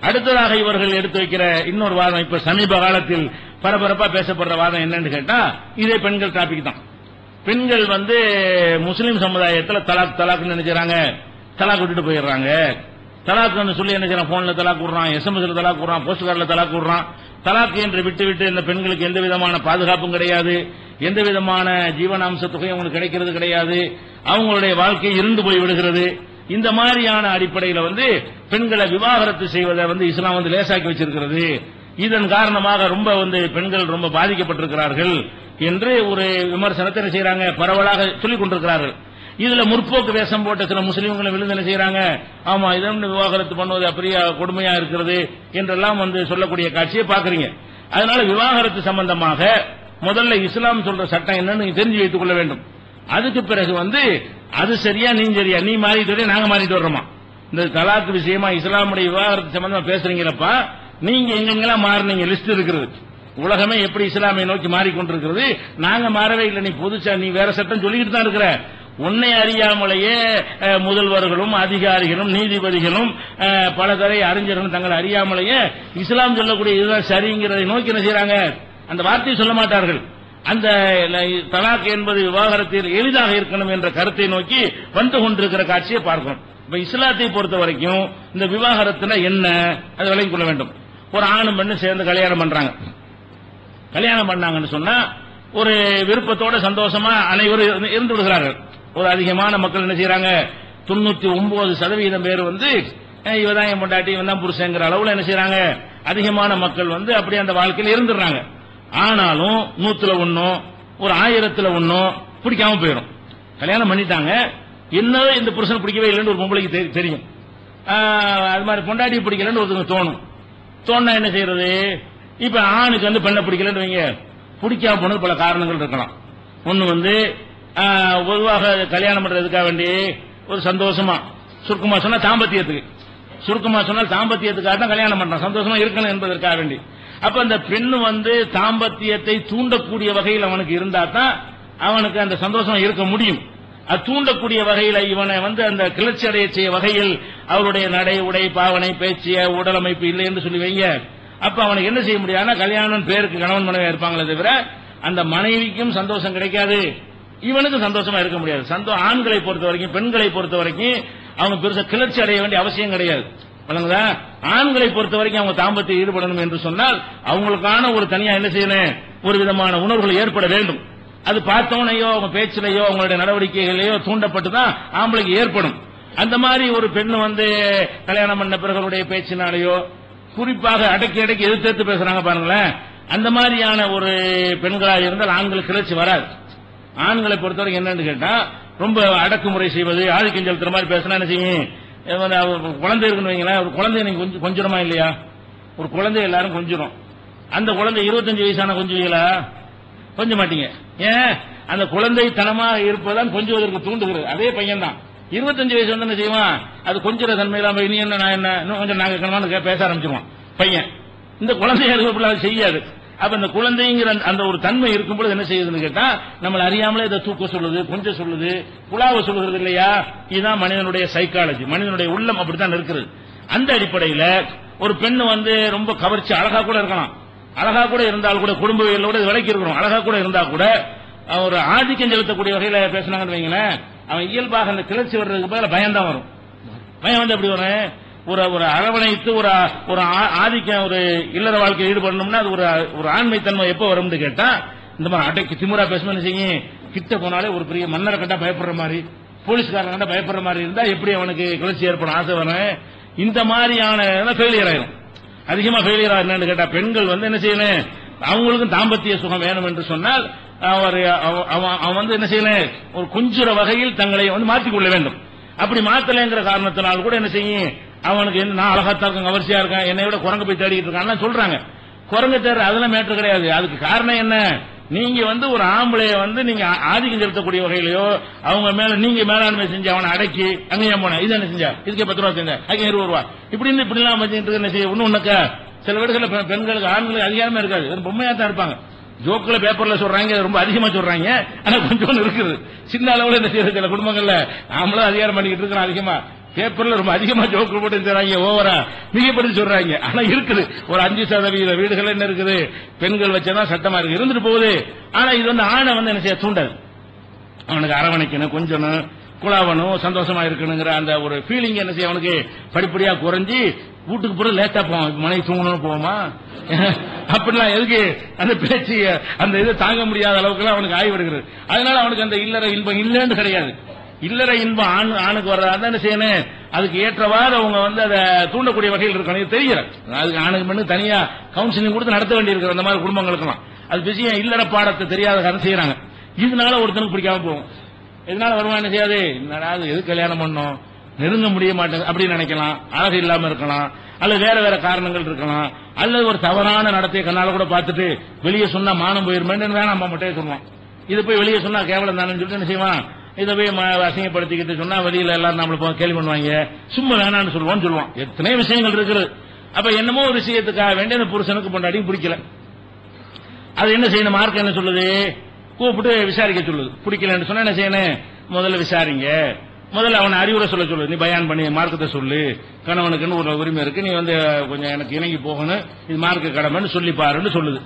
அடுத்ததாக இவர்கள் எடுத்து வைக்கிற இன்னொரு வாதம், இப்ப சமீப காலத்தில் பரபரப்பா பேசப்படுற வாதம் என்னன்னு கேட்டா இதே பெண்கள் டாபிக் தான். பெண்கள் முஸ்லிம் சமுதாயத்தில் தலாக் நினைச்சாங்க, தலாக் விட்டுட்டு போயிடுறாங்க. தலாக் சொல்லி என்ன செய்யறான், போன்ல தலாக் விடுறான், எஸ்எம்எஸ்ல தலாக் விடுறான், போஸ்ட் கார்டுல தலாக் விடுறான். தலாக் என்று விட்டு இந்த பெண்களுக்கு எந்த விதமான பாதுகாப்பும் கிடையாது, எந்த விதமான ஜீவனாம்ச தொகையும் அவங்களுக்கு கிடைக்கிறது கிடையாது, அவங்களுடைய வாழ்க்கை இருந்து போய் விடுகிறது. இந்த மாதிரியான அடிப்படையில் பெண்களை விவாகரத்து செய்வதை இஸ்லாம் லேசாக்கி வச்சிருக்கிறது. இதன் காரணமாக ரொம்ப பெண்கள் ரொம்ப பாதிக்கப்பட்டிருக்கிறார்கள் என்று ஒரு விமர்சனத்தை செய்யறாங்க, பரவலாக சொல்லிக் கொண்டிருக்கிறார்கள். இதுல முற்போக்கு வேஷம் போட்ட சில முஸ்லீம்களை விழுந்து என்ன செய்யறாங்க, ஆமா இதன் விவாகரத்து பண்ணுவது அப்படியே கொடுமையா இருக்கிறது என்றெல்லாம் சொல்லக்கூடிய காட்சியை பாக்குறீங்க. அதனால விவாகரத்து சம்பந்தமாக முதல்ல இஸ்லாம் சொல்ற சட்டம் என்னன்னு நீங்க தெரிஞ்சு வைத்துக் கொள்ள வேண்டும். அதுக்கு பிறகு அது சரியா நீ சரியா, நீ மாறிட்டு வர நாங்க மாறிட்டு வர்றோமா, இந்த தலாக் விஷயமா இஸ்லாமுடைய விவாகரத்து சம்பந்தமா பேசுறீங்களப்பா, நீங்க எங்கெங்கெல்லாம் மாறினீங்க லிஸ்ட் இருக்கிறது. உலகமே எப்படி இஸ்லாமை நோக்கி மாறிக்கொண்டிருக்கிறது, நாங்க மாறவே இல்லை, நீ புதுசா நீ வேற சட்டம் சொல்லிக்கிட்டு தான் இருக்கிற. உன்னை அறியாமலேயே முதல்வர்களும் அதிகாரிகளும் நீதிபதிகளும் பலதரை அறிஞர்களும் தங்களை அறியாமலேயே இஸ்லாம் சொல்லக்கூடிய இதுதான் சரிங்கிறதை நோக்கி என்ன செய்யறாங்க, அந்த வார்த்தையை சொல்ல மாட்டார்கள். அந்த தலாக் என்பது விவாகரத்தில் எளிதாக இருக்கணும் என்ற கருத்தை நோக்கி வந்து கொண்டிருக்கிற காட்சியை பார்க்கணும். இப்ப இஸ்லாத்தை பொறுத்த வரைக்கும் இந்த விவாகரத்துல என்ன அதை விளங்கிக் கொள்ள வேண்டும். ஒரு ஆணும் பெண்ணும் சேர்ந்து கல்யாணம் பண்றாங்க, கல்யாணம் பண்ணாங்கன்னு சொன்னா ஒரு விருப்பத்தோட சந்தோஷமா அனைவரும் இருந்து விடுகிறார்கள். ஒரு அதிகமான மக்கள் என்ன செய்யறாங்க, 99% பேர் இவதான் என் பொண்டாட்டி இவன் தான் புருஷங்கிற அளவுல என்ன செய்யறாங்க, அதிகமான மக்கள் அப்படியே அந்த வாழ்க்கையில் இருந்துடுறாங்க. ஆனாலும் 100ல் 1 ஒரு 1000ல் 1 பிடிக்காம போயிடும். கல்யாணம் பண்ணிட்டாங்க, என்னதான் இந்த புருஷன் பிடிக்கவே இல்லைன்னு ஒரு பொம்பளைக்கு தெரியும். அது மாதிரி பொண்டாட்டி பிடிக்கலன்னு ஒருத்தங்க தோணுனா என்ன செய்யறது, இப்ப ஆணுக்கு பெண்ணை பிடிக்கலன்னு வைங்க, பிடிக்காம போனது பல காரணங்கள் இருக்கலாம். ஒன்னு பொதுவாக கல்யாணம் பண்றதுக்காக வேண்டி ஒரு சந்தோஷமா, சுருக்கமா சொன்னா தாம்பத்தியத்துக்கு, சுருக்கமா சொன்னால் தாம்பத்தியத்துக்காக தான் கல்யாணம் பண்றான், சந்தோஷமா இருக்கணும் என்பதற்காக வேண்டி. அப்ப அந்த பெண்ணு தாம்பத்தியத்தை தூண்டக்கூடிய வகையில் அவனுக்கு இருந்தா தான் அவனுக்கு அந்த சந்தோஷம் இருக்க முடியும். அது தூண்டக்கூடிய வகையில் இவனை அந்த கிளர்ச்சி அடைய செய்ய வகையில் அவருடைய நடை உடை பாவனை பேச்சிய உடலமைப்பு இல்லை என்று சொல்லி வைங்க. அப்ப அவனுக்கு என்ன செய்ய முடியாதுன்னா கல்யாணம் பேருக்கு கணவன் மனைவியா இருப்பாங்களே தவிர அந்த மனைவிக்கும் சந்தோஷம் கிடைக்காது, இவனுக்கும் சந்தோஷமா இருக்க முடியாது. ஆண்களை பொறுத்த வரைக்கும் பெண்களை பொறுத்த வரைக்கும் அவங்க பெருசா கிளர்ச்சி அடைய வேண்டிய அவசியம் கிடையாது. ஆண்களை பொறுத்த வரைக்கும் அவங்க தாம்பத்தில் ஈடுபடணும் என்று சொன்னால் அவங்களுக்கான ஒரு தனியா என்ன செய்யணும், ஒரு விதமான உணர்வுகள் ஏற்பட வேண்டும். அது பார்த்தவனையோ அவங்க பேச்சிலையோ அவங்களுடைய நடவடிக்கைகளையோ தூண்டப்பட்டுதான் ஆம்பளைக்கு ஏற்படும். அந்த மாதிரி ஒரு பெண்ணு கல்யாணம் பண்ண பிறகுடைய பேச்சினாலேயோ குறிப்பாக அடக்கி எதிர்த்து பேசுறாங்க பாருங்களேன், அந்த மாதிரியான ஒரு பெண்களாக இருந்தால் ஆண்களுக்கு கிளர்ச்சி வராது. ஆண்களை பொறுத்தவரைக்கும் என்னன்னு கேட்டா ரொம்ப அடக்குமுறை செய்வது, ஆதிக்கம் செலுத்துற மாதிரி பேசினா என்ன செய்யும், குழந்தை இருக்குன்னு வைங்களேன், ஒரு குழந்தைய நீங்க கொஞ்சமா இல்லையா, ஒரு குழந்தை எல்லாரும் கொஞ்சம், அந்த குழந்தை 25 வயசான கொஞ்சுவீங்களா, கொஞ்ச மாட்டீங்க. ஏன், அந்த குழந்தை தனமா இருப்பதான் கொஞ்சுவதற்கு தூண்டுகிறது. அதே பையன் தான் 25 வயசு என்ன செய்வான், அது கொஞ்சம் தன்மையிலாம இனி என்ன நான் என்ன இன்னும் கொஞ்சம் நாங்க கணவன் பேச ஆரம்பிச்சிருவான் பையன். இந்த குழந்தைய அது செய்யாது. அப்ப இந்த குழந்தைங்கிற அந்த ஒரு தன்மை இருக்கும்போது என்ன செய்யுதுன்னு கேட்டா நம்மள அறியாமலே இதை தூக்க சொல்லுது, கொஞ்சம் சொல்லுது, புலாவ சொல்லுகிறது இல்லையா. இதுதான் மனிதனுடைய சைக்காலஜி, மனிதனுடைய உள்ளம் அப்படித்தான் இருக்கிறது. அந்த அடிப்படையில் ஒரு பெண்ணு ரொம்ப கவர்ச்சி அழகா கூட இருக்கலாம், அழகா கூட இருந்தால் கூட குடும்பவியலோட விலைக்கு இருக்கணும், அழகா கூட இருந்தா கூட ஒரு ஆதிக்கம் செலுத்தக்கூடிய வகையில பேசினாங்கன்னு வைங்களேன், அவன் இயல்பாக அந்த கிளர்ச்சி வர்றதுக்கு பதில் பயம்தான் வரும். பயம் எப்படி வரும், ஒரு அரவணைத்து ஒரு ஆதிக்கம் ஒரு இல்லற வாழ்க்கை ஈடுபடணும்னா அது ஒரு ஆண்மைத்தன்மை எப்ப வரும்னு கேட்டா இந்த மாதிரி அடைக்கு திமுறா பேசணும்னு செய்யும். கிட்ட போனாலே ஒரு பெரிய மன்னரை கண்டா பயப்படுற மாதிரி, போலீஸ்காரன் கண்டா பயப்படுற மாதிரி இருந்தா எப்படி அவனுக்கு கிளர்ச்சி ஏற்படும், ஆசை வரும். இந்த மாதிரியான ஃபெயிலியர் ஆயிரும். அதிகமா ஃபெயிலியர் என்னன்னு கேட்டா பெண்கள் என்ன செய்யணும், அவங்களுக்கும் தாம்பத்திய சுகம் வேணும் என்று சொன்னால் அவன் வந்து என்ன செய்யணும், ஒரு கொஞ்சுற வகையில் தங்களை வந்து மாற்றிக்கொள்ள வேண்டும். அப்படி மாத்தலைங்கிற காரணத்தினால் கூட என்ன செய்யும், அவனுக்கு என்ன நான் அழகாத்தான் இருக்கேன், அவசியா இருக்கேன், என்னை விட குரங்கு போய் தேடிட்டு இருக்கான்னு சொல்றாங்க. குரங்கு தேடுற அதெல்லாம் மேட்டர் கிடையாது. அதுக்கு காரணம் என்ன, நீங்க வந்து ஒரு ஆம்பளைய வந்து நீங்க ஆதிக்கம் செலுத்தக்கூடிய வகையிலையோ அவங்க மேல நீங்க மேலாண்மை செஞ்சு அவனை அடக்கி அங்க ஏன் போன இது என்ன செஞ்சா இதுக்கே 10 ரூபா செஞ்ச அங்கே 20 ரூபா இப்படின்னு இப்படிலாம் வச்சுட்டு என்ன செய்ய ஒண்ணு ஒண்ணுக்கா. சில வீடுகளில் பெண்களுக்கு ஆண்களுக்கு அதிகாரமே இருக்காது, பொம்மையா தான் இருப்பாங்க. ஜோக்குல பேப்பர்ல சொல்றாங்க, ரொம்ப அதிகமா சொல்றாங்க, ஆனா கொஞ்சம் இருக்குது. சின்ன அளவுல என்ன செய்யறது சில குடும்பங்கள்ல நாமளும் அதிகாரம் பண்ணிக்கிட்டு இருக்கிறோம். அதிகமா பேப்பர்ல ரொம்ப அதிகமா ஜோக்கு போட்டு சொல்றாங்க, ஓவரா மிகப்படுத்தி சொல்றாங்க. ஆனா இருக்குது ஒரு 5% வீடுகள் என்ன இருக்குது, பெண்கள் வச்சதான் சட்டமா இருக்கு, இருந்துட்டு போகுது. ஆனா இது வந்து ஆணை வந்து என்ன செய்ய தூண்டாது. அவனுக்கு அரவணைக்கணும், கொஞ்சம் குழாவணும், சந்தோஷமா இருக்கணுங்கிற அந்த ஒரு ஃபீலிங் என்ன செய்ய அவனுக்கு படிப்படியா குறைஞ்சி வீட்டுக்கு போற லேட்டா போவான். மனைவி தூங்கணும்னு போவோமா அப்படிலாம் எதுக்கு அந்த பேச்சு அந்த இதை தாங்க முடியாத அளவுக்கு அவனுக்கு ஆய்வெடுக்கிறது. அதனால அவனுக்கு அந்த இல்லற இன்பம் இல்லைன்னு கிடையாது. இல்லற இன்பம் ஆணுக்கு வர்றதா என்ன செய்யணும், அதுக்கு ஏற்றவாறு அவங்க வந்து அதை தூண்டக்கூடிய வகையில் இருக்கணும். தெரியல அதுக்கு ஆணுக்கு மட்டும் தனியா கவுன்சிலிங் கொடுத்து நடத்த வேண்டி இருக்கிற அந்த மாதிரி குடும்பங்களுக்கெல்லாம் அது விஷயம் இல்லற பாடத்தை தெரியாத காரணம் செய்யறாங்க. இதனால ஒருத்தனுக்கு பிடிக்காம போகும். இதனால வருமானம் என்ன செய்யாது, எது கல்யாணம் பண்ணோம், நெருங்க முடிய மாட்டேங்குது அப்படின்னு நினைக்கலாம். அழகு இல்லாம இருக்கலாம், அல்லது வேற வேற காரணங்கள் இருக்கலாம், அல்லது ஒரு தவறான நடத்தையை கண்ணால கூட பார்த்துட்டு வெளியே சொன்னா மானம் போயிருமேன்னு வேணாம் மட்டும் சொல்லுவான். இது போய் வெளியே சொன்னா கேவலம் தானே சொல்லிட்டு என்ன செய்வான், இதை போய் அசிங்கப்படுத்திக்கிட்டு சொன்னா வெளியில எல்லாரும் நம்மள கேள்வி பண்ணுவாங்க, சும்மா வேணான்னு சொல்லுவான். எத்தனை விஷயங்கள் இருக்குது. அப்ப என்னமோ ஒரு விஷயத்துக்காக வேண்டிய அந்த புருஷனுக்கு பொண்டாட்டியும் பிடிக்கல. அது என்ன செய்யணும், மார்க் என்ன சொல்லுது, கூப்பிட்டு விசாரிக்க சொல்லுது. பிடிக்கலன்னு சொன்னா என்ன செய்யணும், முதல்ல விசாரிங்க, முதல்ல அவனை அறிவுரை சொல்லுது. நீ பயான் பண்ணி மார்க்கத்தை சொல்லு, கணவனுக்குன்னு ஒரு உரிமை இருக்கு, நீ வந்து கொஞ்சம் எனக்கு இணங்கி போகணும், இது மார்க்க கடமைன்னு சொல்லி பாருன்னு சொல்லுது.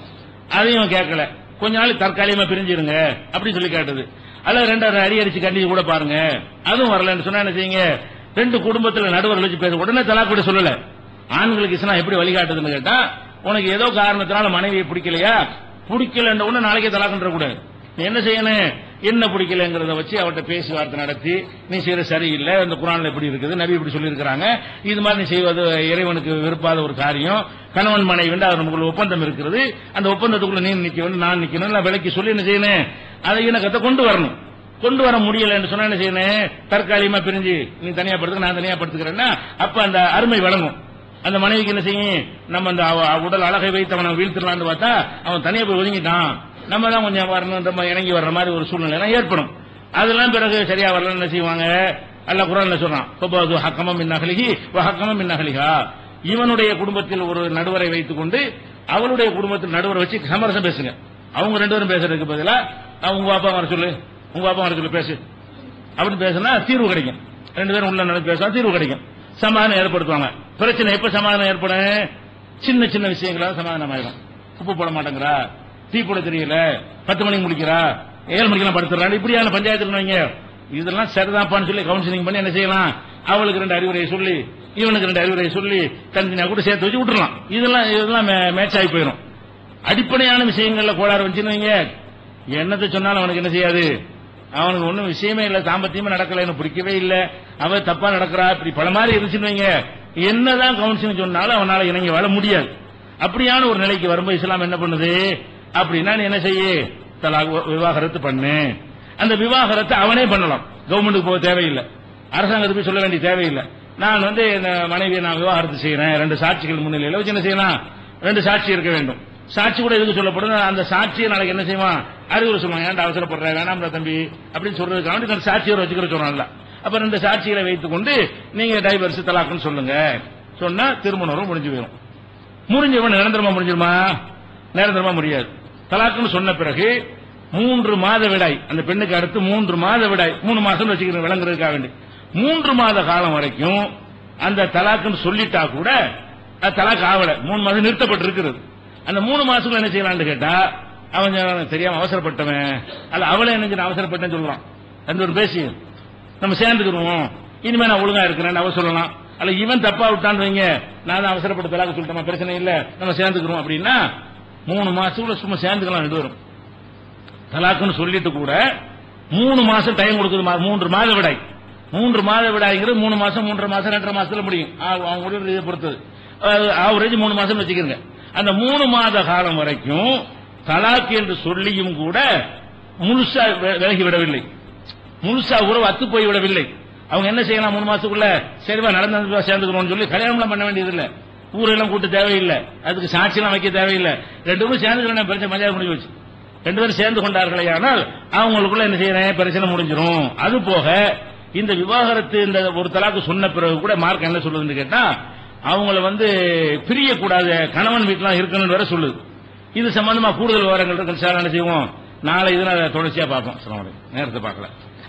அதையும் கேட்கல, கொஞ்ச நாள் தற்காலிகமா பிரிஞ்சிருங்க அப்படின்னு சொல்லி கேட்டது. அல்ல 2 அடி அடிச்சு கண்டிச்சு கூட பாருங்க, அதுவும் வரலன்னு சொன்னா என்ன செய்யுங்க, 2 குடும்பத்தில் நடுவர்கள் வச்சு பேச உடனே தலாக் கூட சொல்லல. ஆண்களுக்கு இஸ்லாம் எப்படி வழிகாட்டுதுன்னு கேட்டா, உனக்கு ஏதோ காரணத்தினால மனைவியை பிடிக்கலையா, பிடிக்கலன்ற உடனே நாளைக்கே தலாக்குன்ற கூட நீ என்ன செய்யணும், என்ன பிடிக்கலங்கிறத வச்சு அவர்கிட்ட பேச்சுவார்த்தை நடத்தி, நீ செய்யற சரியில்லை, இந்த குர்ஆன்ல எப்படி இருக்குது, நபி இப்படி சொல்லி இருக்கிறாங்க, இது மாதிரி நீ செய்வது இறைவனுக்கு விருப்பாத ஒரு காரியம், கணவன் மனைவி அது நமக்குள்ள ஒப்பந்தம் இருக்கிறது, அந்த ஒப்பந்தத்துக்குள்ள நீ நிக்கணும் நான் நிக்கணும் விலைக்கு சொல்லி என்ன செய்யணும், அதை இணக்கத்தை கொண்டு வரணும். கொண்டு வர முடியல என்று சொன்னா என்ன செய்யணும், தற்காலிகமா பிரிஞ்சு நீ தனியா படுத்துக்க நான் தனியா படுத்துக்கிறேன்னா அப்ப அந்த அருமை வழங்கும். அந்த மனைவிக்கு என்ன செய்யும், நம்ம அந்த உடல் அழகை வைத்து அவனை வீழ்த்திடலான்னு பார்த்தா அவன் தனியா போய் ஒதுங்கிட்டான், நம்ம தான் கொஞ்சம் வரணும், நம்ம இறங்கி வர்ற மாதிரி ஒரு சூழ்நிலை ஏற்படும். அதெல்லாம் பிறகு சரியா வரலன்னு என்ன செய்வாங்க, அல்லாஹ் குர்ஆன்ல சொல்றான், ஃபபது ஹக்கமம் மின் அஹ்லிஹி வ ஹக்கமம் மின் அஹ்லிஹா. இவனுடைய குடும்பத்தில் ஒரு நடுவரை வைத்துக் கொண்டு அவளுடைய குடும்பத்தில் நடுவரை வச்சு சமரசம் பேசுங்க. அவங்க 2 பேரும் பேசுறதுக்கு பதிலா உங்க அப்பா வர சொல்லு, உங்க அப்பா வர சொல்லு பேசு அப்படின்னு பேசினா தீர்வு கிடைக்கும். 2 பேரும் உள்ள நடந்து பேசினா தீர்வு கிடைக்கும், சமாதானம் ஏற்படுத்துவாங்க. பிரச்சனை எப்ப சமாதானம் ஏற்படும், சின்ன சின்ன விஷயங்களால சமாதானம் ஆயிடும். உப்பு போட மாட்டேங்கிறா, டீ போட தெரியல, 10 மணிக்கு முடிக்கிறா, 7 மணிக்கெல்லாம் படுத்துறாங்க, இப்படியான பஞ்சாயத்து வைங்க. இதெல்லாம் சரிதான்ப்பான்னு சொல்லி கவுன்சிலிங் பண்ணி என்ன செய்யலாம், அவளுக்கு 2 அறிவுரையை சொல்லி இவனுக்கு 2 அறிவுரையை சொல்லி தனித்தனியா கூட சேர்த்து வச்சு விட்டுறலாம். இதெல்லாம் மேட்ச் ஆகி போயிடும். அடிப்படையான விஷயங்கள்ல கோளாறு வச்சுன்னு வைங்க, என்னத்தை சொன்னாலும் அவனுக்கு என்ன செய்யாது, அவனுக்கு ஒன்னும் விஷயமே இல்ல, தாம்பத்தியமே நடக்கல, எனக்கு பிடிக்கவே இல்ல, அவ தப்பா நடக்கிறா, இப்படி பல மாதிரி இருந்துச்சுன்னு வைங்க, என்னதான் கவுன்சிலிங் சொன்னாலும் அவனால இணங்கி வாழ முடியாது. அப்படியான ஒரு நிலைக்கு வரும்போது இஸ்லாம் என்ன பண்ணுது அப்படின்னா, நீ என்ன செய்ய, விவாகரத்து பண்ணு. அந்த விவாகரத்தை அவனே பண்ணலாம், கவர்மெண்ட்டுக்கு போக தேவையில்லை, அரசாங்கத்துக்கு போய் சொல்ல வேண்டிய தேவையில்லை. நான் வந்து மனைவியை நான் விவாகரத்து செய்யறேன், 2 சாட்சிகள் முன்னிலையில வச்சு என்ன செய்யலாம், 2 சாட்சி இருக்க வேண்டும். சாட்சி கூட எதுக்கு சொல்லப்படும், அந்த சாட்சியை நாளைக்கு என்ன செய்வான், அறிவுரை சொல்லுவாங்க, ஏன்டா அவசரப்படுற வேணாம்ல தம்பி அப்படின்னு சொல்றதுக்காக சாட்சியோட வச்சுக்கிற சொல்றான்ல. அப்ப 2 சாட்சிகளை வைத்துக் கொண்டு நீங்க டைவர்ஸ் தலாக்குன்னு சொல்லுங்க சொன்னா திருமணம் முடிஞ்சு போயிடும். முடிஞ்சவன் நிரந்தரமா முடிஞ்சிருமா, நிரந்தரமா முடியாது. தலாக்குன்னு சொன்ன பிறகு 3 மாத விடாய், அந்த பெண்ணுக்கு அடுத்து 3 மாத விடாய், 3 மாசம் வச்சுக்கிறேன் விளங்குறதுக்காக வேண்டி 3 மாத காலம் வரைக்கும் அந்த தலாக்குன்னு சொல்லிட்டா கூட அது தலாக்கு ஆவல, 3 மாதம் நிறுத்தப்பட்டு இருக்கிறது. அந்த 3 மாசத்துல என்ன செய்யலாம்னு கேட்டா, அவன் தெரியாம அவசரப்பட்டவன் அல்ல அவளை என்ன அவசரப்பட்டேன்னு சொல்லலாம், 2 பேரும் பேசி நம்ம சேர்ந்துக்கிறோம், இனிமே நான் ஒழுங்கா இருக்கிறேன் அவ சொல்லலாம். அல்ல இவன் தப்பா விட்டான்னு வைங்க, நான் தான் அவசரப்பட்ட தலாக்கு சொல்லிட்டோம், பிரச்சனை இல்ல நம்ம சேர்ந்துக்கிறோம் அப்படின்னா 3 மாசத்துக்குள்ள சும்மா சேர்ந்துக்கலாம் 2 பேரும். தலாக்குன்னு சொல்லிட்டு கூட 3 மாசம் டைம் கொடுக்குது, 3 மாத விடாய். 3 மாத விடாய்ங்கிறது 3 மாசம் 3.5 மாசம் 2.5 மாசத்துல முடியும், அவங்க இதை பொறுத்தது. ஆவரேஜ் 3 மாசம் வச்சுக்கிறங்க. அந்த 3 மாத காலம் வரைக்கும் தலாக் என்று சொல்லியும் கூட முழுசா விலகி விடவில்லை, முழுசா உறவு அத்து போய் விடவில்லை. அவங்க என்ன செய்யலாம், 3 மாசத்துக்குள்ள சரிவா நடந்து சேர்ந்துக்கணும்னு சொல்லி கல்யாணம் பண்ண வேண்டியதில்லை, ஊரெல்லாம் கூட்ட தேவையில்லை, அதுக்கு சாட்சியெல்லாம் வைக்க தேவையில்லை. 2 பேரும் சேர்ந்துக்கணும், பிரச்சனை மரியாதை முடிஞ்சு வச்சு. 2 பேரும் சேர்ந்து கொண்டார்களே ஆனால் அவங்களுக்குள்ள என்ன செய்யறேன், பிரச்சனை முடிஞ்சிடும். அது போக இந்த விவாகரத்து இந்த ஒரு தலாக்கு சொன்ன பிறகு கூட மார்க் என்ன சொல்லுதுன்னு கேட்டா, அவங்கள பிரியக்கூடாது, கணவன் வீட்டுலாம் இருக்கணும்னு வேற சொல்லுது. இது சம்பந்தமா கூடுதல் விவரங்கள் இருக்கு. என்ன செய்வோம், நாளை இதனால தொடர்ச்சியா பார்ப்போம். நேரத்தை பார்க்கல.